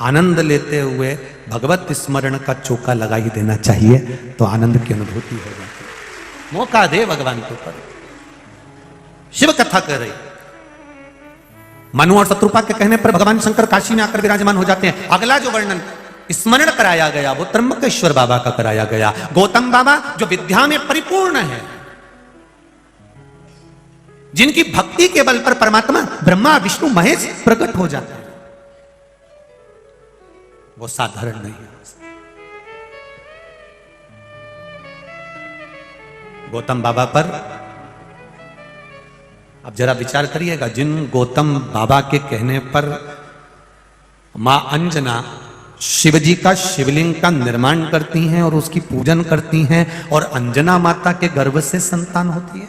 आनंद लेते हुए भगवत स्मरण का चौका लगा ही देना चाहिए, तो आनंद की अनुभूति हो जाती है। मौका दे भगवान को पर। शिव कथा कर रही। मनु और शत्रुपा के कहने पर भगवान शंकर काशी में आकर विराजमान हो जाते हैं। अगला जो वर्णन स्मरण कराया गया वो त्र्यंबकेश्वर बाबा का कराया गया। गौतम बाबा जो विद्या में परिपूर्ण है, जिनकी भक्ति के बल पर परमात्मा ब्रह्मा विष्णु महेश प्रकट हो जाते हैं, वो साधारण नहीं है। गौतम बाबा पर अब जरा विचार करिएगा। जिन गौतम बाबा के कहने पर मां अंजना शिवजी का शिवलिंग का निर्माण करती हैं और उसकी पूजन करती हैं, और अंजना माता के गर्भ से संतान होती है।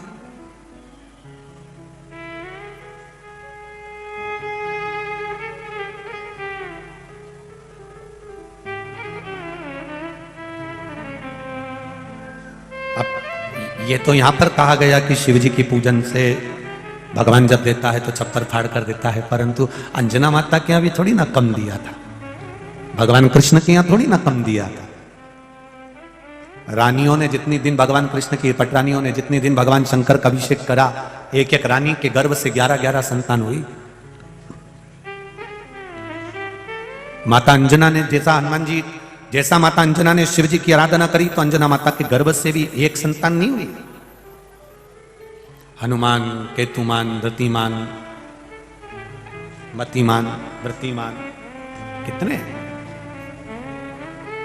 अब ये तो यहां पर कहा गया कि शिवजी की पूजन से भगवान जब देता है तो छप्पर फाड़ कर देता है, परंतु अंजना माता के यहां भी थोड़ी ना कम दिया था, भगवान कृष्ण के यहां थोड़ी ना कम दिया था। रानियों ने जितनी दिन भगवान कृष्ण की, पटरानियों ने जितनी दिन भगवान शंकर का अभिषेक करा, एक एक रानी के गर्भ से 11-11 संतान हुई। माता अंजना ने जैसा माता अंजना ने शिव जी की आराधना करी, तो अंजना माता के गर्भ से भी एक संतान नहीं हुई। हनुमान, केतुमान, रतिमान, मतिमान, वृत्तिमान, कितने हैं?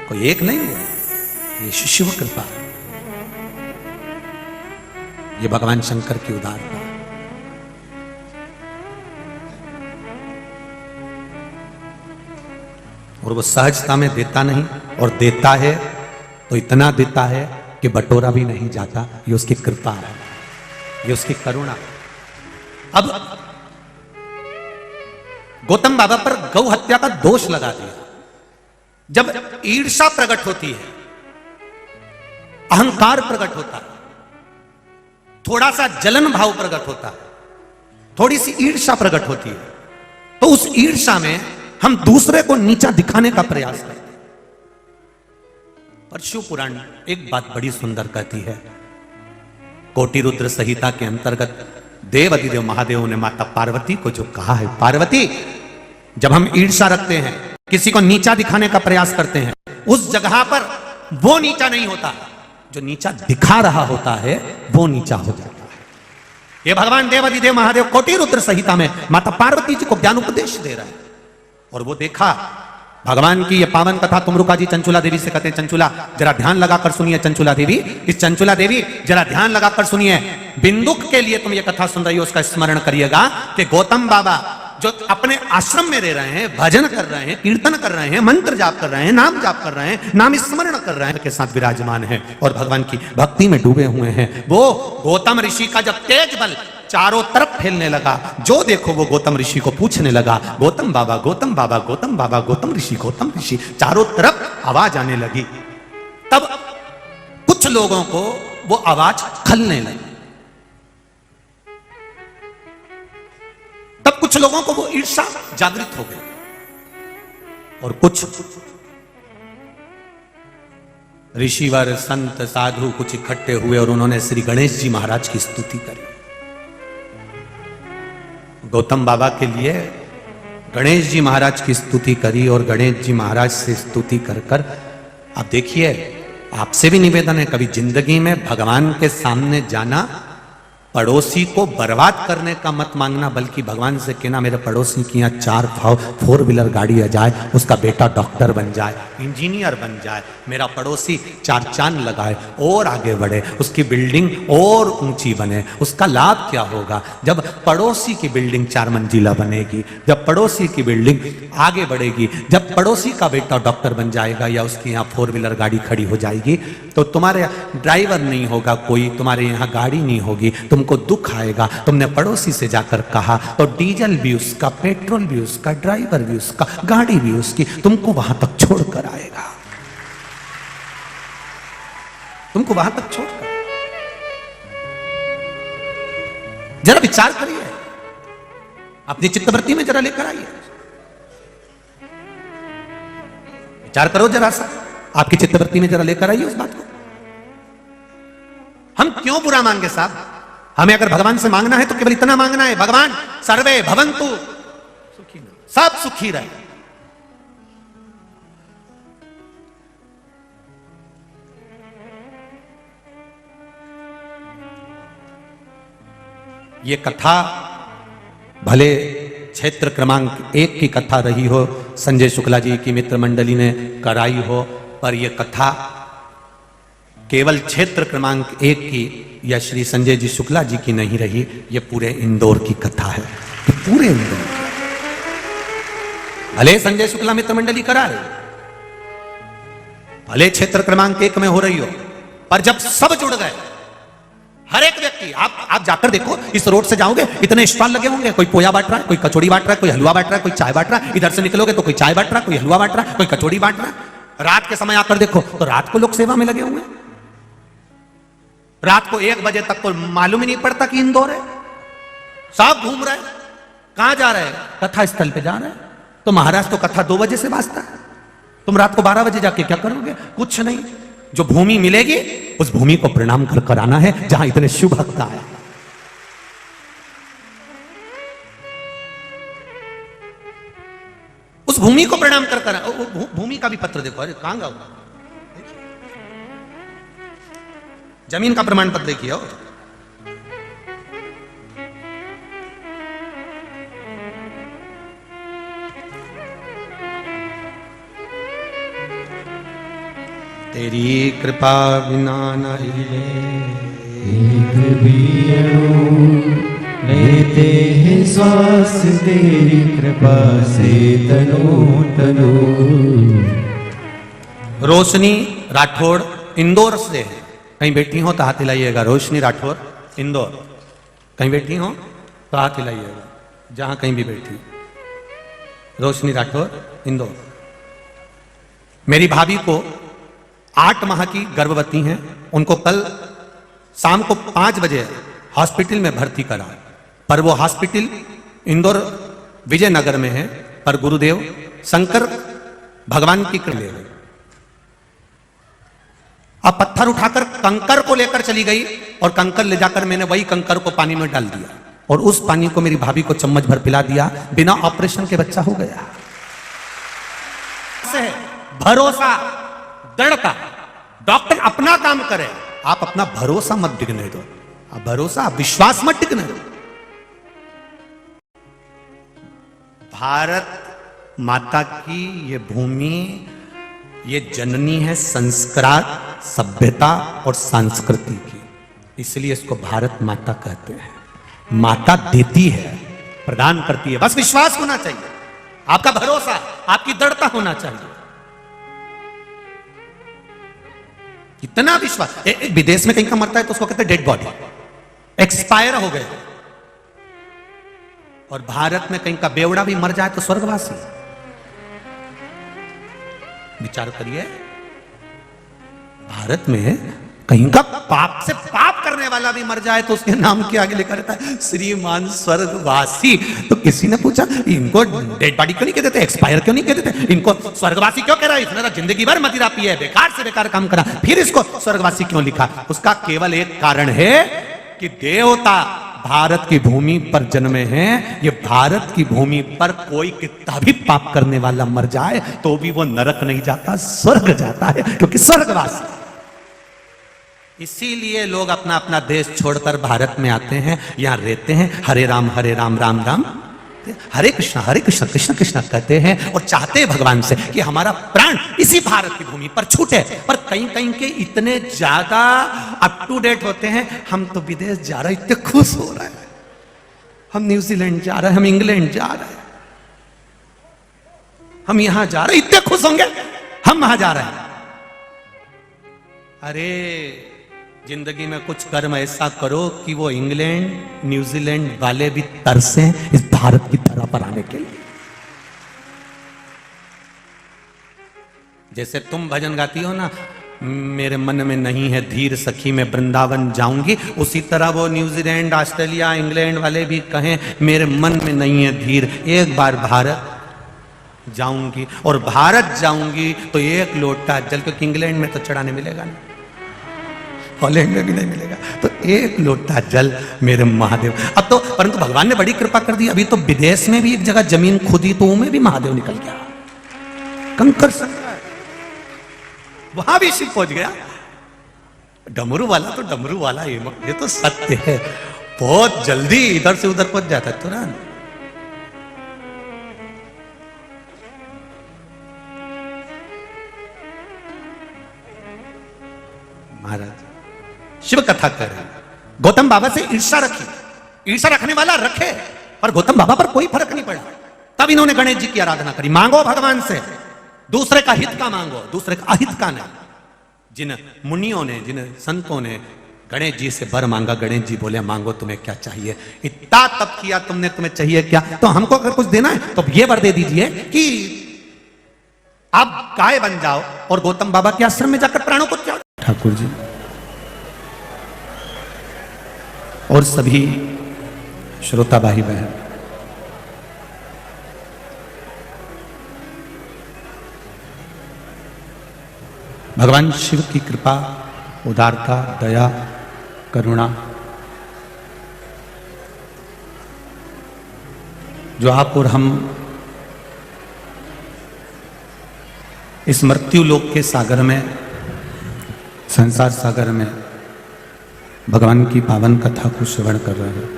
कोई एक नहीं है, ये शिव कृपा, ये भगवान शंकर की उदारता। और वो सहजता में देता नहीं, और देता है तो इतना देता है कि बटोरा भी नहीं जाता। ये उसकी कृपा है, ये उसकी करुणा। अब गौतम बाबा पर गौ हत्या का दोष लगा दिया। जब ईर्ष्या प्रकट होती है, अहंकार प्रकट होता है, थोड़ा सा जलन भाव प्रकट होता है, थोड़ी सी ईर्ष्या प्रकट होती है, तो उस ईर्ष्या में हम दूसरे को नीचा दिखाने का प्रयास करते हैं। पर शिव पुराण एक बात बड़ी सुंदर कहती है। कोटि रुद्र संहिता के अंतर्गत देव अधिदेव महादेव ने माता पार्वती को जो कहा है, पार्वती, जब हम ईर्ष्या रखते हैं, किसी को नीचा दिखाने का प्रयास करते हैं, उस जगह पर वो नीचा नहीं होता, जो नीचा दिखा रहा होता है वो नीचा हो जाता है। ये भगवान देव अधिदेव महादेव कोटि रुद्र संहिता में माता पार्वती जी को ज्ञान उपदेश दे रहा है। और वो देखा भगवान की ये पावन कथा तुमरुका जी चंचुला देवी से कहते हैं, चंचुला जरा ध्यान लगाकर सुनिए, चंचुला देवी, इस चंचुला देवी जरा ध्यान लगाकर सुनिए, बिंदुक के लिए तुम ये कथा सुन रही हो, उसका स्मरण करिएगा कि गौतम बाबा जो अपने आश्रम में रह रहे हैं, भजन कर रहे हैं, कीर्तन कर रहे हैं, मंत्र जाप कर रहे हैं, नाम जाप कर रहे हैं, नाम स्मरण कर रहे हैं, के साथ विराजमान है और भगवान की भक्ति में डूबे हुए हैं। वो गौतम ऋषि का जब तेज बल चारों तरफ फैलने लगा, जो देखो वो गौतम ऋषि को पूछने लगा, गौतम बाबा, गौतम बाबा, गौतम बाबा, गौतम ऋषि, गौतम ऋषि, चारों तरफ आवाज आने लगी। तब कुछ लोगों को वो आवाज खलने लगी, तब कुछ लोगों को वो ईर्ष्या जागृत हो गई और कुछ ऋषिवर संत साधु कुछ इकट्ठे हुए और उन्होंने श्री गणेश जी महाराज की स्तुति करी। गौतम बाबा के लिए गणेश जी महाराज की स्तुति करी और गणेश जी महाराज से स्तुति कर कर, आप देखिए, आपसे भी निवेदन है, कभी जिंदगी में भगवान के सामने जाना, पड़ोसी को बर्बाद करने का मत मांगना, बल्कि भगवान से कहना मेरे पड़ोसी की यहाँ 4 व्हीलर गाड़ी आ जाए, उसका बेटा डॉक्टर बन जाए, इंजीनियर बन जाए, मेरा पड़ोसी 4 चांद लगाए और आगे बढ़े, उसकी बिल्डिंग और ऊंची बने। उसका लाभ क्या होगा? जब पड़ोसी की बिल्डिंग 4 मंजिला बनेगी, जब पड़ोसी की बिल्डिंग आगे बढ़ेगी, जब पड़ोसी का बेटा डॉक्टर बन जाएगा या उसकी यहाँ 4 व्हीलर गाड़ी खड़ी हो जाएगी, तो तुम्हारे ड्राइवर नहीं होगा कोई, तुम्हारे यहाँ गाड़ी नहीं होगी, तुमको दुख आएगा। तुमने पड़ोसी से जाकर कहा तो डीजल भी उसका, पेट्रोल भी उसका, ड्राइवर भी उसका, गाड़ी भी उसकी, तुमको वहां तक छोड़कर आएगा, तुमको वहां तक छोड़कर। जरा विचार करिए, अपनी चित्तवृत्ति में जरा लेकर आइए, विचार करो जरा सा, आपकी चित्तवृत्ति में जरा लेकर आइए उस बात को। हम क्यों बुरा मांगे साहब? हमें अगर भगवान से मांगना है तो केवल इतना मांगना है, भगवान सर्वे भवन्तु सुखी, सब सुखी रहे। ये कथा भले क्षेत्र क्रमांक 1 की कथा रही हो, संजय शुक्ला जी की मित्र मंडली ने कराई हो, पर यह कथा केवल क्षेत्र क्रमांक 1 की या श्री संजय जी शुक्ला जी की नहीं रही, ये पूरे इंदौर की कथा है, पूरे इंदौर। भले संजय शुक्ला मित्र मंडली करा रही, भले क्षेत्र क्रमांक 1 में हो रही हो, पर जब सब जुड़ गए, हर एक व्यक्ति, आप जाकर देखो, इस रोड से जाओगे इतने स्टॉल लगे होंगे, कोई पोया बांट रहा है, कोई कचौड़ी बांट रहा है, कोई हलवा बांट रहा है, कोई चाय बांट रहा है, इधर से निकलोगे तो कोई चाय बांट रहा है, कोई हलवा बांट रहा है, कोई कचौड़ी बांट रहा है। रात के समय आकर देखो तो रात को लोग सेवा में लगे हुए, रात को 1 बजे तक तो मालूम ही नहीं पड़ता कि इंदौर है, सब घूम रहे, कहां जा रहे हैं? कथा स्थल पे जा रहे हैं। तो महाराज तो कथा 2 बजे से बाजता है, तुम रात को 12 बजे जाके क्या करोगे? कुछ नहीं, जो भूमि मिलेगी उस भूमि को प्रणाम कर आना है जहां इतने शिव भक्त आए। उस भूमि को प्रणाम कर भूमि का भी पत्र देखो, अरे कहां गाओ, जमीन का प्रमाण पत्र देखिए, तेरी कृपा बिना नहीं एक भी अणु लेते हैं श्वास तेरी कृपा से तनु तनु। रोशनी राठौड़ इंदौर से है, कहीं बैठी हो तो हाथ हिलाइएगा। रोशनी राठौड़ इंदौर, कहीं बैठी हो तो हाथ हिलाइएगा, जहां कहीं भी बैठी। रोशनी राठौड़ इंदौर। मेरी भाभी को 8 माह की गर्भवती हैं, उनको कल शाम को 5 बजे हॉस्पिटल में भर्ती करा, पर वो हॉस्पिटल इंदौर विजयनगर में है, पर गुरुदेव शंकर भगवान की कृपा ले गए। अब पत्थर उठाकर कंकर को लेकर चली गई और कंकर ले जाकर मैंने वही कंकर को पानी में डाल दिया और उस पानी को मेरी भाभी को चम्मच भर पिला दिया। बिना ऑपरेशन के बच्चा हो गया। भरोसा, दृढ़ता, डॉक्टर अपना काम करे, आप अपना भरोसा मत डिगने दो। आप भरोसा, विश्वास मत डिगने दो। भारत माता की ये भूमि, ये जननी है संस्कार, सभ्यता और संस्कृति की, इसलिए इसको भारत माता कहते हैं। माता देती है, प्रदान करती है, बस विश्वास होना चाहिए, आपका भरोसा, आपकी दृढ़ता होना चाहिए। इतना विश्वास। विदेश में कहीं का मरता है तो उसको कहते हैं डेड बॉडी, एक्सपायर हो गए। और भारत में कहीं का बेवड़ा भी मर जाए तो स्वर्गवासी। विचार करिए, भारत में कहीं का पाप से पाप करने वाला भी मर जाए तो उसके नाम के आगे लिखा रहता है श्रीमान स्वर्गवासी। तो किसी ने पूछा इनको डेड बॉडी क्यों नहीं कहते थे, एक्सपायर क्यों नहीं कहते थे, इनको स्वर्गवासी क्यों कह रहा है, इसने तो जिंदगी भर मदिरा पी है, बेकार से बेकार काम करा, फिर इसको स्वर्गवासी क्यों लिखा। उसका केवल एक कारण है कि देवता भारत की भूमि पर जन्मे हैं। ये भारत की भूमि पर कोई कितना भी पाप करने वाला मर जाए तो भी वो नरक नहीं जाता, स्वर्ग जाता है, क्योंकि स्वर्गवासी। इसीलिए लोग अपना अपना देश छोड़कर भारत में आते हैं, यहां रहते हैं, हरे राम राम राम हरे कृष्ण कृष्ण कृष्ण कहते हैं और चाहते हैं भगवान से कि हमारा प्राण इसी भारत की भूमि पर छूटे। पर कहीं कहीं के इतने ज्यादा अप टू डेट होते हैं, हम तो विदेश जा रहे हैं, इतने खुश हो रहे हैं, हम न्यूजीलैंड जा रहे हैं, हम इंग्लैंड जा रहे हैं, हम यहां जा रहे हैं, इतने खुश होंगे हम वहां जा रहे हैं। अरे जिंदगी में कुछ कर्म ऐसा करो कि वो इंग्लैंड न्यूजीलैंड वाले भी तरसें इस भारत की तरह पर आने के लिए। जैसे तुम भजन गाती हो ना, मेरे मन में नहीं है धीर सखी मैं वृंदावन जाऊंगी, उसी तरह वो न्यूजीलैंड ऑस्ट्रेलिया इंग्लैंड वाले भी कहें मेरे मन में नहीं है धीर, एक बार भारत जाऊंगी। और भारत जाऊंगी तो एक लोटा जल, क्योंकि इंग्लैंड में तो चढ़ाने मिलेगा नहीं, हॉलैंड में भी नहीं मिलेगा, तो एक लोटा जल मेरे महादेव। अब तो परंतु भगवान ने बड़ी कृपा कर दी, अभी तो विदेश में भी एक जगह जमीन खुदी तो उनमें भी महादेव निकल गया, कंकर सकता है, वहां भी शिव पहुंच गया। डमरू वाला तो डमरू वाला, ये तो सत्य है, बहुत जल्दी इधर से उधर पहुंच जाता है तुरंत। महाराज शिव कथा कर रहे हैं, गौतम बाबा से ईर्षा रखी, ईर्षा रखने वाला रखे, पर गौतम बाबा पर कोई फर्क नहीं पड़ा। तब इन्होंने गणेश जी की आराधना करी। मांगो भगवान से, दूसरे का हित का मांगो, दूसरे का अहित का नहीं। जिन मुनियों ने, जिन संतों ने गणेश जी से वर मांगा, गणेश जी बोले मांगो तुम्हें क्या चाहिए। इतना तप किया तुमने, तुम्हें चाहिए क्या, तो हमको अगर कुछ देना है तो ये वर दे दीजिए कि आप गाय बन जाओ और गौतम बाबा के आश्रम में जाकर प्राणों को त्याग। ठाकुर जी और सभी श्रोता भाई बहन, भगवान शिव की कृपा, उदारता, दया, करुणा जो आप और हम इस मृत्यु लोक के सागर में, संसार सागर में भगवान की पावन कथा को श्रवण कर रहे हैं।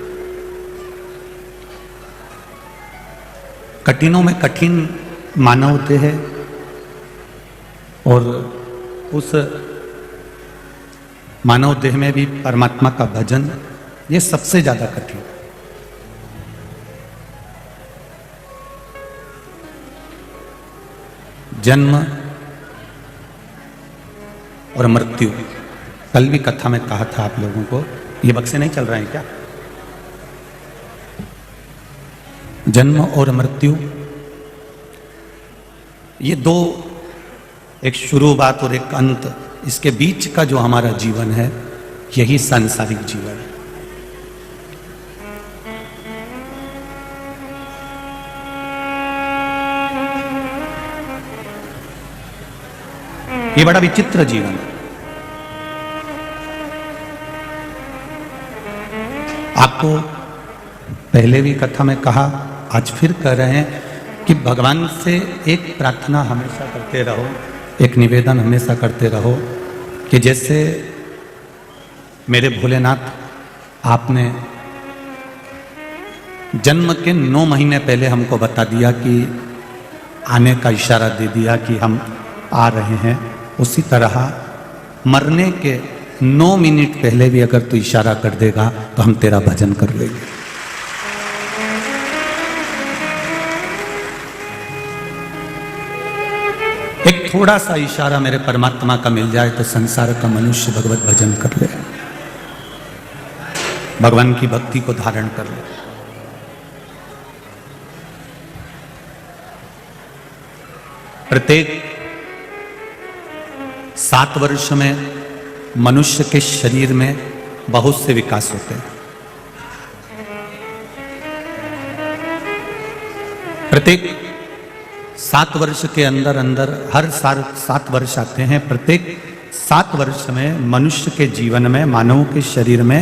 कठिनों में कठिन मानव देह और उस मानव देह में भी परमात्मा का भजन, ये सबसे ज्यादा कठिन। जन्म और मृत्यु, कल भी कथा में कहा था आप लोगों को, ये बक्से नहीं चल रहे हैं क्या? जन्म और मृत्यु, ये दो, एक शुरुआत और एक अंत, इसके बीच का जो हमारा जीवन है, यही सांसारिक जीवन है। ये बड़ा विचित्र जीवन है। आपको पहले भी कथा में कहा, आज फिर कह रहे हैं कि भगवान से एक प्रार्थना हमेशा करते रहो, एक निवेदन हमेशा करते रहो कि जैसे मेरे भोलेनाथ, आपने जन्म के 9 महीने पहले हमको बता दिया कि आने का इशारा दे दिया कि हम आ रहे हैं, उसी तरह मरने के 9 मिनट पहले भी अगर तू इशारा कर देगा तो हम तेरा भजन कर लेंगे। एक थोड़ा सा इशारा मेरे परमात्मा का मिल जाए तो संसार का मनुष्य भगवत भजन कर ले, भगवान की भक्ति को धारण कर ले। प्रत्येक 7 वर्ष में मनुष्य के शरीर में बहुत से विकास होते हैं। प्रत्येक 7 वर्ष के अंदर अंदर हर साल 7 वर्ष आते हैं। प्रत्येक 7 वर्ष में मनुष्य के जीवन में, मानव के शरीर में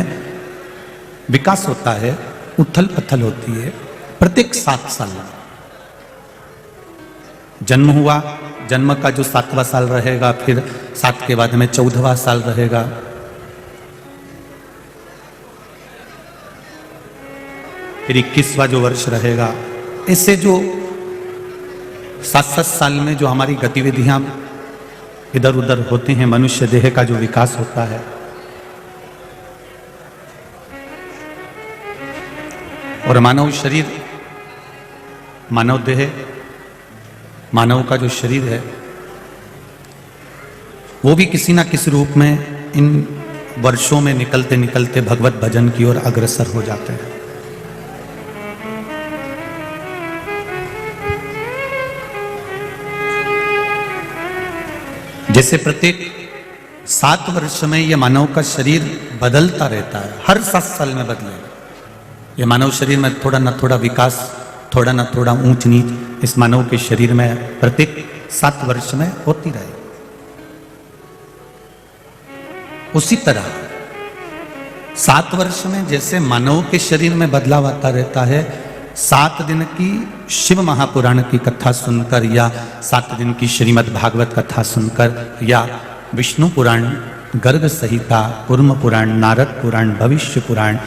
विकास होता है, उथल पथल होती है। प्रत्येक 7 साल जन्म हुआ, जन्म का जो 7वां साल रहेगा, फिर 7 के बाद में 14वां साल रहेगा, फिर 21वां जो वर्ष रहेगा। ऐसे जो 7-7 साल में जो हमारी गतिविधियां इधर उधर होती हैं, मनुष्य देह का जो विकास होता है, और मानव शरीर, मानव देह, मानव का जो शरीर है, वो भी किसी ना किसी रूप में इन वर्षों में निकलते निकलते भगवत भजन की ओर अग्रसर हो जाते हैं। जैसे प्रत्येक 7 वर्ष में यह मानव का शरीर बदलता रहता है, हर 7 साल में बदलेगा। ये मानव शरीर में थोड़ा ना थोड़ा विकास, थोड़ा ना थोड़ा ऊंच नीच इस मानव के शरीर में प्रत्येक 7 वर्ष में होती रहे। उसी तरह 7 वर्ष में जैसे मानव के शरीर में बदलाव आता रहता है, 7 दिन की शिव महापुराण की कथा सुनकर, या 7 दिन की श्रीमद् भागवत कथा सुनकर, या विष्णु पुराण, गर्ग संहिता, कूर्म पुराण, नारद पुराण, भविष्य पुराण,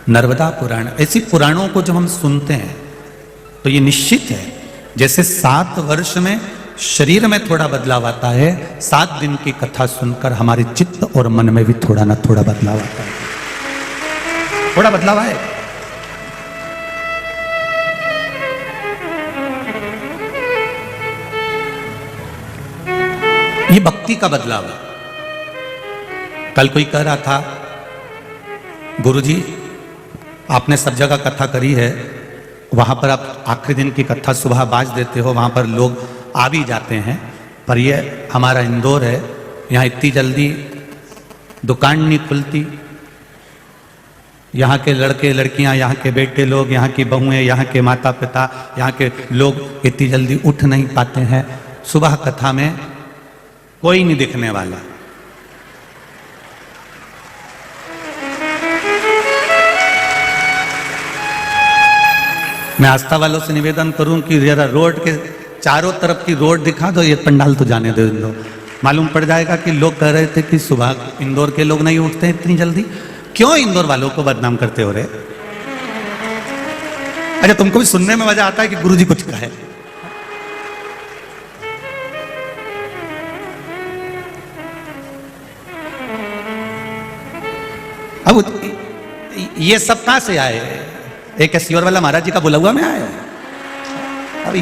नर्मदा पुराण, ऐसी पुराणों को जब हम सुनते हैं तो ये निश्चित है, जैसे 7 वर्ष में शरीर में थोड़ा बदलाव आता है, 7 दिन की कथा सुनकर हमारे चित्त और मन में भी थोड़ा ना थोड़ा बदलाव आता है। थोड़ा बदलाव आए। ये भक्ति का बदलाव है। कल कोई कह रहा था, गुरुजी आपने सब जगह कथा करी है, वहां पर आप आखिरी दिन की कथा सुबह बाज देते हो, वहां पर लोग आ भी जाते हैं, पर ये हमारा इंदौर है, यहाँ इतनी जल्दी दुकान नहीं खुलती। यहाँ के लड़के लड़कियाँ, यहाँ के बेटे लोग, यहाँ की बहुएं, यहाँ के माता पिता, यहाँ के लोग इतनी जल्दी उठ नहीं पाते हैं। सुबह कथा में कोई नहीं दिखने वाला। मैं आस्था वालों से निवेदन करूं कि जरा रोड के चारों तरफ की रोड दिखा दो, ये पंडाल तो जाने दो इन लोग। मालूम पड़ जाएगा कि लोग कह रहे थे कि सुबह इंदौर के लोग नहीं उठते इतनी जल्दी। क्यों इंदौर वालों को बदनाम करते हो रे? अच्छा, तुमको भी सुनने में मजा आता है कि गुरुजी कुछ कहे। अब ये सब कहां से आए? एक सियोर वाला महाराज जी का बुला हुआ में आए? अब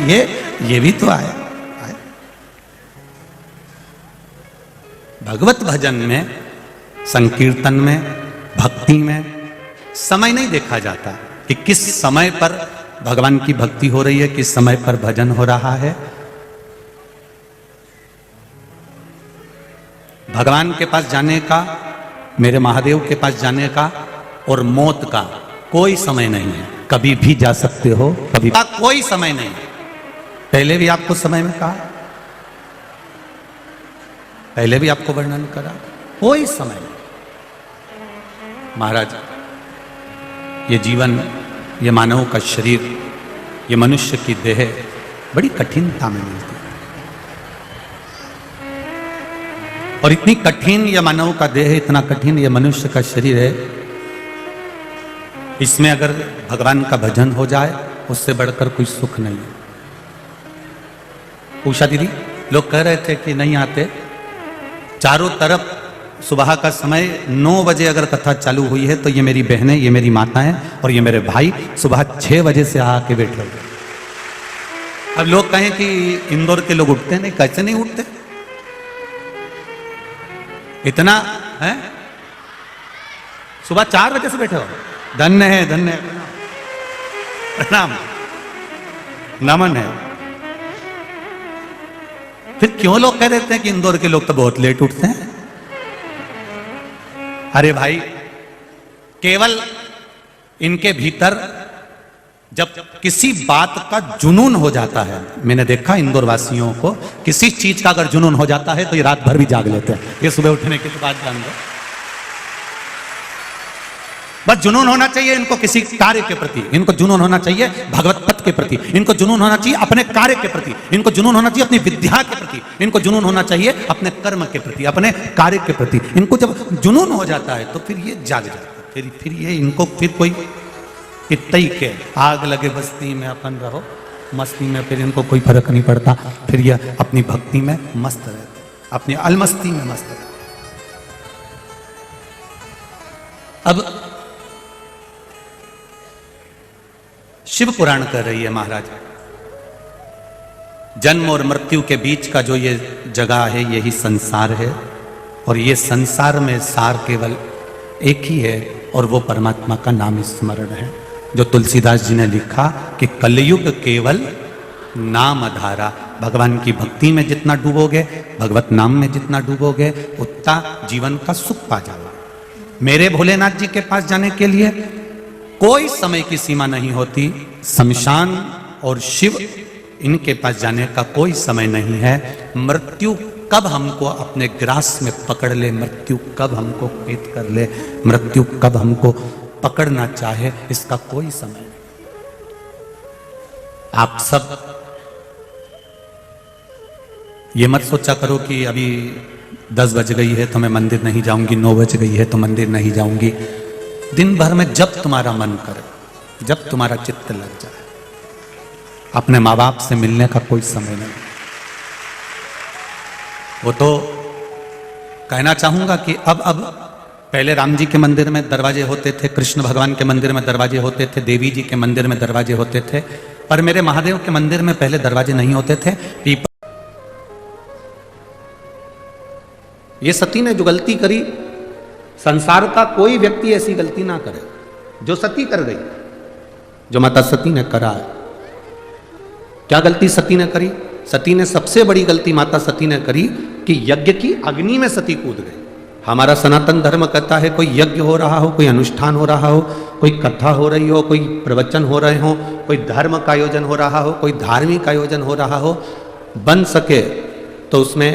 ये भी तो आए। भगवत भजन में, संकीर्तन में, भक्ति में समय नहीं देखा जाता कि किस समय पर भगवान की भक्ति हो रही है, किस समय पर भजन हो रहा है। भगवान के पास जाने का, मेरे महादेव के पास जाने का और मौत का कोई समय नहीं है। कभी भी जा सकते हो, कभी का कोई समय नहीं। पहले भी आपको समय में कहा, पहले भी आपको वर्णन करा, कोई समय नहीं। महाराज, ये जीवन, ये मानव का शरीर, ये मनुष्य की देह बड़ी कठिनता में मिलती है। और इतनी कठिन ये मानव का देह, इतना कठिन ये मनुष्य का शरीर है, इसमें अगर भगवान का भजन हो जाए उससे बढ़कर कोई सुख नहीं है। उषा दीदी लोग कह रहे थे कि नहीं आते, चारों तरफ सुबह का समय 9 बजे अगर कथा चालू हुई है तो ये मेरी बहनें, ये मेरी माताएं और ये मेरे भाई सुबह 6 बजे से आके बैठे हुए। अब लोग कहें कि इंदौर के लोग उठते नहीं, कैसे नहीं उठते? इतना है, सुबह 4 बजे से बैठे हो। धन्य है, धन्य है, प्रणाम, नमन है। फिर क्यों लोग कह देते हैं कि इंदौर के लोग तो बहुत लेट उठते हैं? अरे भाई, केवल इनके भीतर जब किसी बात का जुनून हो जाता है, मैंने देखा इंदौर वासियों को, किसी चीज का अगर जुनून हो जाता है तो ये रात भर भी जाग लेते हैं। ये सुबह उठने की तो बात जान लो। बस जुनून होना चाहिए इनको किसी कार्य के प्रति, इनको जुनून होना चाहिए भगवत पथ के प्रति, इनको जुनून होना चाहिए अपने कार्य के प्रति, इनको जुनून होना चाहिए अपनी विद्या के प्रति, इनको जुनून होना चाहिए अपने कर्म के प्रति, अपने कार्य के प्रति। इनको जब जुनून हो जाता है तो फिर ये जाग जाता है। फिर ये इनको फिर कोई इतई के आग लगे बस्ती में अपन रहो मस्ती में, फिर इनको कोई फर्क नहीं पड़ता। फिर ये अपनी भक्ति में मस्त रहते, अपनी अलमस्ती में मस्त रहते। अब शिव पुराण कर रही है महाराज, जन्म और मृत्यु के बीच का जो ये जगह है यही संसार है, और ये संसार में सार केवल एक ही है और वो परमात्मा का नाम स्मरण है। जो तुलसीदास जी ने लिखा कि कलयुग केवल नाम धारा। भगवान की भक्ति में जितना डूबोगे, भगवत नाम में जितना डूबोगे, उतना जीवन का सुख पा जाओगे। मेरे भोलेनाथ जी के पास जाने के लिए कोई समय की सीमा नहीं होती। शमशान और शिव, इनके पास जाने का कोई समय नहीं है। मृत्यु कब हमको अपने ग्रास में पकड़ ले, मृत्यु कब हमको पेट कर ले, मृत्यु कब हमको पकड़ना चाहे, इसका कोई समय नहीं। आप सब ये मत सोचा करो कि अभी 10 बज गई है तो मैं मंदिर नहीं जाऊंगी, 9 बज गई है तो मंदिर नहीं जाऊंगी। दिन भर में जब तुम्हारा मन करे, जब तुम्हारा चित्त लग जाए, अपने माँ बाप से मिलने का कोई समय नहीं। वो तो कहना चाहूंगा कि अब पहले राम जी के मंदिर में दरवाजे होते थे, कृष्ण भगवान के मंदिर में दरवाजे होते थे, देवी जी के मंदिर में दरवाजे होते थे, पर मेरे महादेव के मंदिर में पहले दरवाजे नहीं होते थे। ये सती ने जो गलती करी, संसार का कोई व्यक्ति ऐसी गलती ना करे जो सती कर गई, जो माता सती ने करा। क्या गलती सती ने करी? सती ने सबसे बड़ी गलती माता सती ने करी कि यज्ञ की अग्नि में सती कूद गई। हमारा सनातन धर्म कहता है कोई यज्ञ हो रहा हो, कोई अनुष्ठान हो रहा हो, कोई कथा हो रही हो, कोई प्रवचन हो रहे हो, कोई धर्म का आयोजन हो रहा हो, कोई धार्मिक आयोजन हो रहा हो, बन सके तो उसमें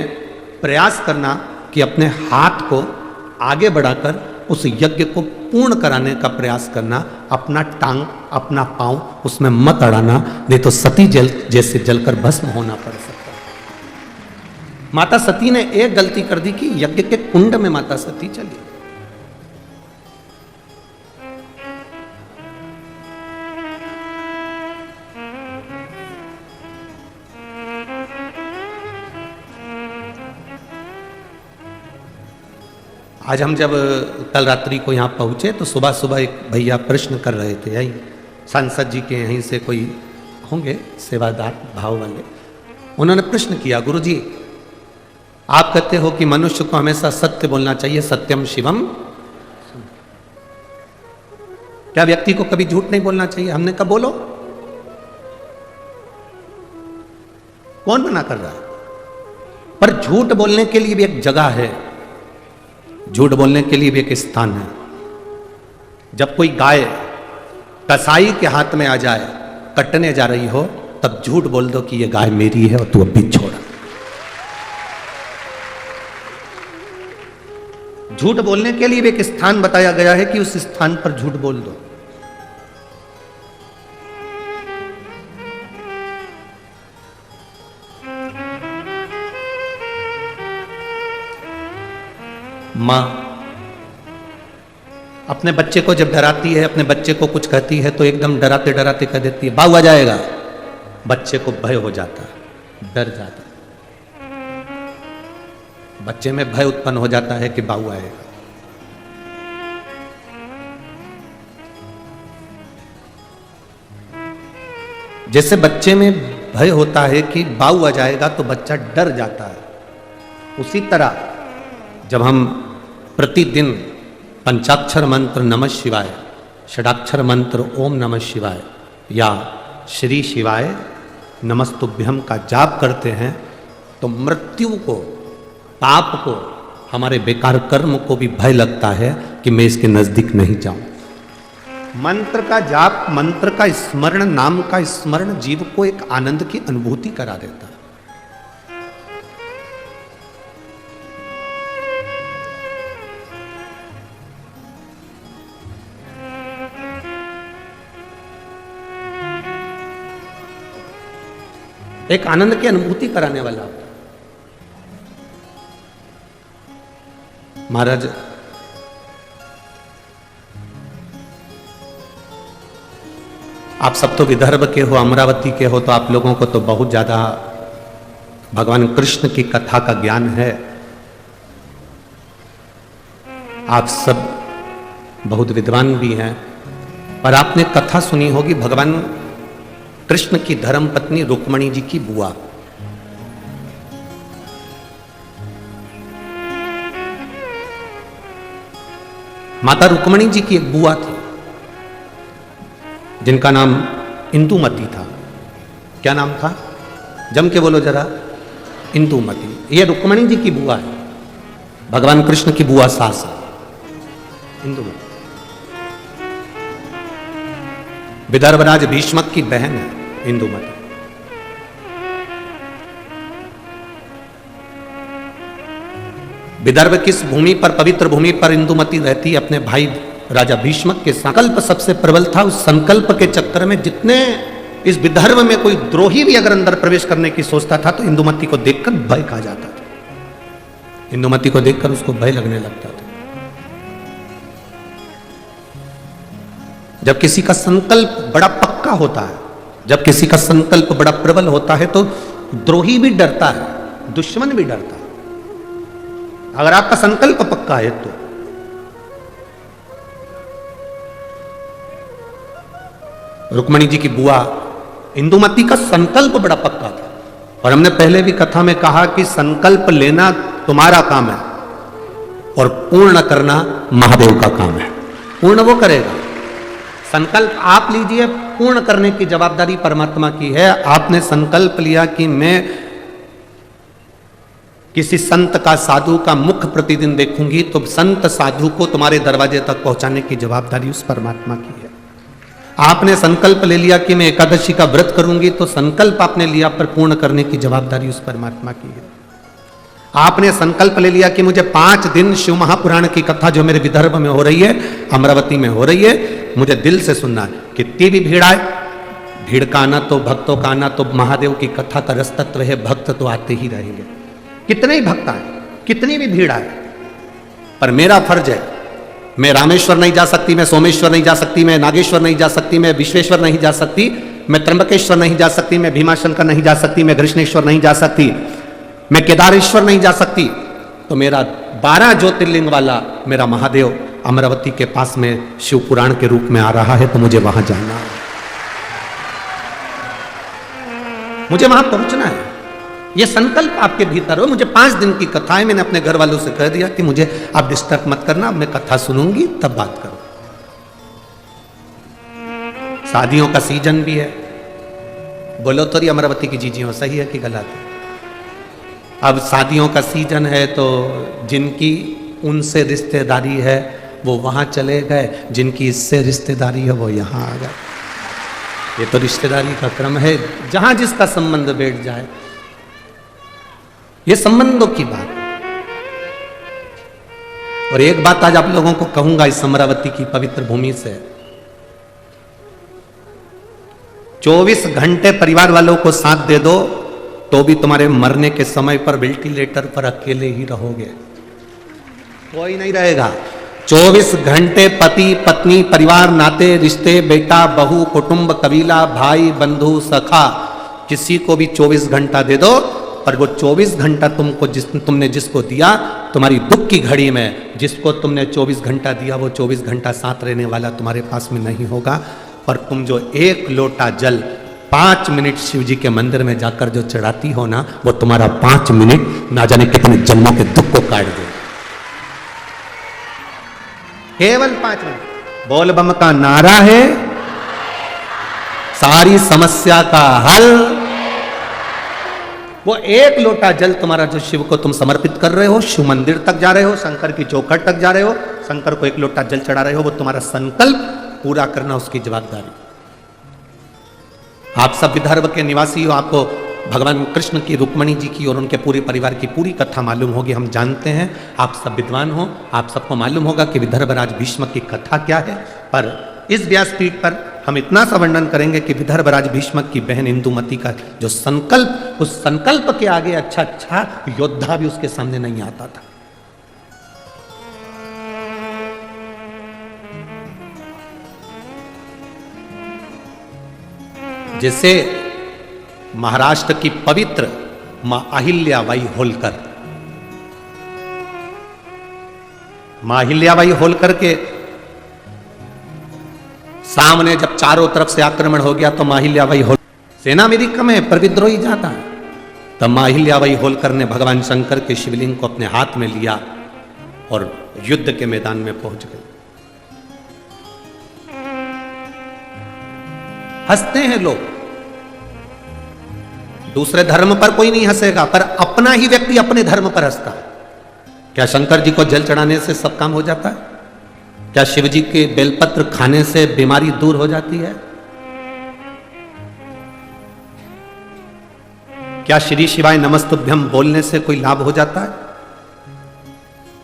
प्रयास करना कि अपने हाथ को आगे बढ़ाकर उस यज्ञ को पूर्ण कराने का प्रयास करना। अपना टांग, अपना पांव उसमें मत अड़ाना, नहीं तो सती जल जैसे जलकर भस्म होना पड़ सकता है। माता सती ने एक गलती कर दी कि यज्ञ के कुंड में माता सती चली। आज हम जब कल रात्रि को यहाँ पहुँचे तो सुबह सुबह एक भैया प्रश्न कर रहे थे, यही सांसद जी के यहीं से कोई होंगे सेवादार भाव वाले, उन्होंने प्रश्न किया, गुरु जी आप कहते हो कि मनुष्य को हमेशा सत्य बोलना चाहिए, सत्यम शिवम, क्या व्यक्ति को कभी झूठ नहीं बोलना चाहिए? हमने कहा बोलो, कौन मना कर रहा है? पर झूठ बोलने के लिए भी एक जगह है, झूठ बोलने के लिए भी एक स्थान है। जब कोई गाय कसाई के हाथ में आ जाए, कटने जा रही हो, तब झूठ बोल दो कि ये गाय मेरी है और तू अब भी छोड़। झूठ बोलने के लिए भी एक स्थान बताया गया है कि उस स्थान पर झूठ बोल दो। मां अपने बच्चे को जब डराती है, अपने बच्चे को कुछ कहती है तो एकदम डराते डराते कह देती है बाऊ आ जाएगा। बच्चे को भय हो जाता है, डर जाता है, बच्चे में भय उत्पन्न हो जाता है कि बाऊ आएगा। जैसे बच्चे में भय होता है कि बाऊ आ जाएगा तो बच्चा डर जाता है, उसी तरह जब हम प्रतिदिन पंचाक्षर मंत्र नमः शिवाय, षडाक्षर मंत्र ओम नमः शिवाय या श्री शिवाय नमस्तुभ्यम का जाप करते हैं तो मृत्यु को, पाप को, हमारे बेकार कर्म को भी भय लगता है कि मैं इसके नजदीक नहीं जाऊं। मंत्र का जाप, मंत्र का स्मरण, नाम का स्मरण जीव को एक आनंद की अनुभूति करा देता है। एक आनंद की अनुभूति कराने वाला। महाराज आप सब तो विदर्भ के हो, अमरावती के हो, तो आप लोगों को तो बहुत ज्यादा भगवान कृष्ण की कथा का ज्ञान है। आप सब बहुत विद्वान भी हैं, पर आपने कथा सुनी होगी भगवान कृष्ण की धर्म पत्नी रुक्मणी जी की बुआ। माता रुक्मणी जी की एक बुआ थी जिनका नाम इंदुमती था। क्या नाम था? जम के बोलो जरा। इंदुमती। ये रुक्मणी जी की बुआ है, भगवान कृष्ण की बुआ सास है इंदुमती। विदर्भराज भीष्मक की बहन है इंदुमती। विदर्भ किस भूमि पर, पवित्र भूमि पर इंदुमती रहती अपने भाई राजा भीष्मक के संकल्प सबसे प्रबल था। उस संकल्प के चक्कर में जितने इस विदर्भ में कोई द्रोही भी अगर अंदर प्रवेश करने की सोचता था तो इंदुमती को देखकर भय खा जाता था। इंदुमती को देखकर उसको भय लगने लगता था। जब किसी का संकल्प बड़ा पक्का होता है, जब किसी का संकल्प बड़ा प्रबल होता है तो द्रोही भी डरता है, दुश्मन भी डरता है। अगर आपका संकल्प पक्का है तो रुक्मणी जी की बुआ इंदुमती का संकल्प बड़ा पक्का था। और हमने पहले भी कथा में कहा कि संकल्प लेना तुम्हारा काम है और पूर्ण करना महादेव का काम है। पूर्ण वो करेगा। संकल्प आप लीजिए, पूर्ण करने की जवाबदारी परमात्मा की है। आपने संकल्प लिया कि मैं किसी संत का, साधु का मुख प्रतिदिन देखूंगी, तो संत साधु को तुम्हारे दरवाजे तक पहुंचाने की जवाबदारी उस परमात्मा की है। आपने संकल्प ले लिया कि मैं एकादशी का व्रत करूंगी, तो संकल्प आपने लिया पर पूर्ण करने की जवाबदारी उस परमात्मा की है। आपने संकल्प ले लिया कि मुझे 5 दिन शिव महापुराण की कथा जो मेरे विदर्भ में हो रही है, अमरावती में हो रही है, मुझे दिल से सुनना है। कितनी भी भीड़ आए, भीड़ का आना तो, भक्तों का आना तो महादेव की कथा का रस तत्व है, भक्त तो आते ही रहेंगे। कितने ही भक्त आए, कितनी भी भीड़ आए, पर मेरा फर्ज है, मैं रामेश्वर नहीं जा सकती, मैं सोमेश्वर नहीं जा सकती, मैं नागेश्वर नहीं जा सकती, मैं विश्वेश्वर नहीं जा सकती, मैं त्र्यंबकेश्वर नहीं जा सकती, मैं भीमाशंकर नहीं जा सकती, मैं कृष्णेश्वर नहीं जा सकती, मैं केदारेश्वर नहीं जा सकती, तो मेरा 12 ज्योतिर्लिंग वाला मेरा महादेव अमरावती के पास में शिव पुराण के रूप में आ रहा है, तो मुझे वहां जाना है, मुझे वहां पहुंचना है। यह संकल्प आपके भीतर हो। मुझे 5 दिन की कथा है, मैंने अपने घर वालों से कह दिया कि मुझे आप डिस्टर्ब मत करना, अब मैं कथा सुनूंगी तब बात करूं। शादियों का सीजन भी है, बोलो तो रही अमरावती की जीजियों, सही है कि गलत है? अब शादियों का सीजन है तो जिनकी उनसे रिश्तेदारी है वो वहां चले गए, जिनकी इससे रिश्तेदारी है वो यहां आ गए। ये तो रिश्तेदारी का क्रम है, जहां जिसका संबंध बैठ जाए, ये संबंधों की बात है। और एक बात आज आप लोगों को कहूंगा इस अमरावती की पवित्र भूमि से, 24 घंटे परिवार वालों को साथ दे दो तो भी तुम्हारे मरने के समय पर वेंटिलेटर पर अकेले ही रहोगे, कोई नहीं रहेगा। 24 घंटे पति पत्नी परिवार नाते रिश्ते बेटा बहू कुटुंब कबीला भाई बंधु सखा किसी को भी 24 घंटा दे दो, पर वो 24 घंटा तुमने जिसको दिया, तुम्हारी दुख की घड़ी में जिसको तुमने 24 घंटा दिया, वो 24 घंटा साथ रहने वाला तुम्हारे पास में नहीं होगा। पर तुम जो 1 लोटा जल 5 मिनट शिव जी के मंदिर में जाकर जो चढ़ाती हो ना, वो तुम्हारा 5 मिनट ना जाने कितने जन्मों के दुख को काट दे। केवल 5 मिनट बोल बम का नारा है, सारी समस्या का हल। वो 1 लोटा जल तुम्हारा जो शिव को तुम समर्पित कर रहे हो, शिव मंदिर तक जा रहे हो, शंकर की चौखट तक जा रहे हो, शंकर को 1 लोटा जल चढ़ा रहे हो, वो तुम्हारा संकल्प पूरा करना उसकी जवाबदारी। आप सब विदर्भ के निवासी हो, आपको भगवान कृष्ण की रुक्मणी जी की और उनके पूरे परिवार की पूरी कथा मालूम होगी, हम जानते हैं। आप सब विद्वान हो, आप सबको मालूम होगा कि विदर्भराज भीष्म की कथा क्या है। पर इस व्यासपीठ पर हम इतना सा वर्णन करेंगे कि विदर्भराज भीष्म की बहन इंदुमती का जो संकल्प, उस संकल्प के आगे अच्छा योद्धा भी उसके सामने नहीं आता था। जैसे महाराष्ट्र की पवित्र मां अहिल्याबाई होलकर, मां अहिल्याबाई होलकर के सामने जब चारों तरफ से आक्रमण हो गया तो मां अहिल्याबाई होलकर, सेना मेरी कम है पर विद्रोही ज्यादा है, तब मां अहिल्याबाई होलकर ने भगवान शंकर के शिवलिंग को अपने हाथ में लिया और युद्ध के मैदान में पहुंच गए। हंसते हैं लोग, दूसरे धर्म पर कोई नहीं हंसेगा, पर अपना ही व्यक्ति अपने धर्म पर हंसता है। क्या शंकर जी को जल चढ़ाने से सब काम हो जाता है? क्या शिव जी के बेलपत्र खाने से बीमारी दूर हो जाती है? क्या श्री शिवाय नमस्तुभ्यम बोलने से कोई लाभ हो जाता है?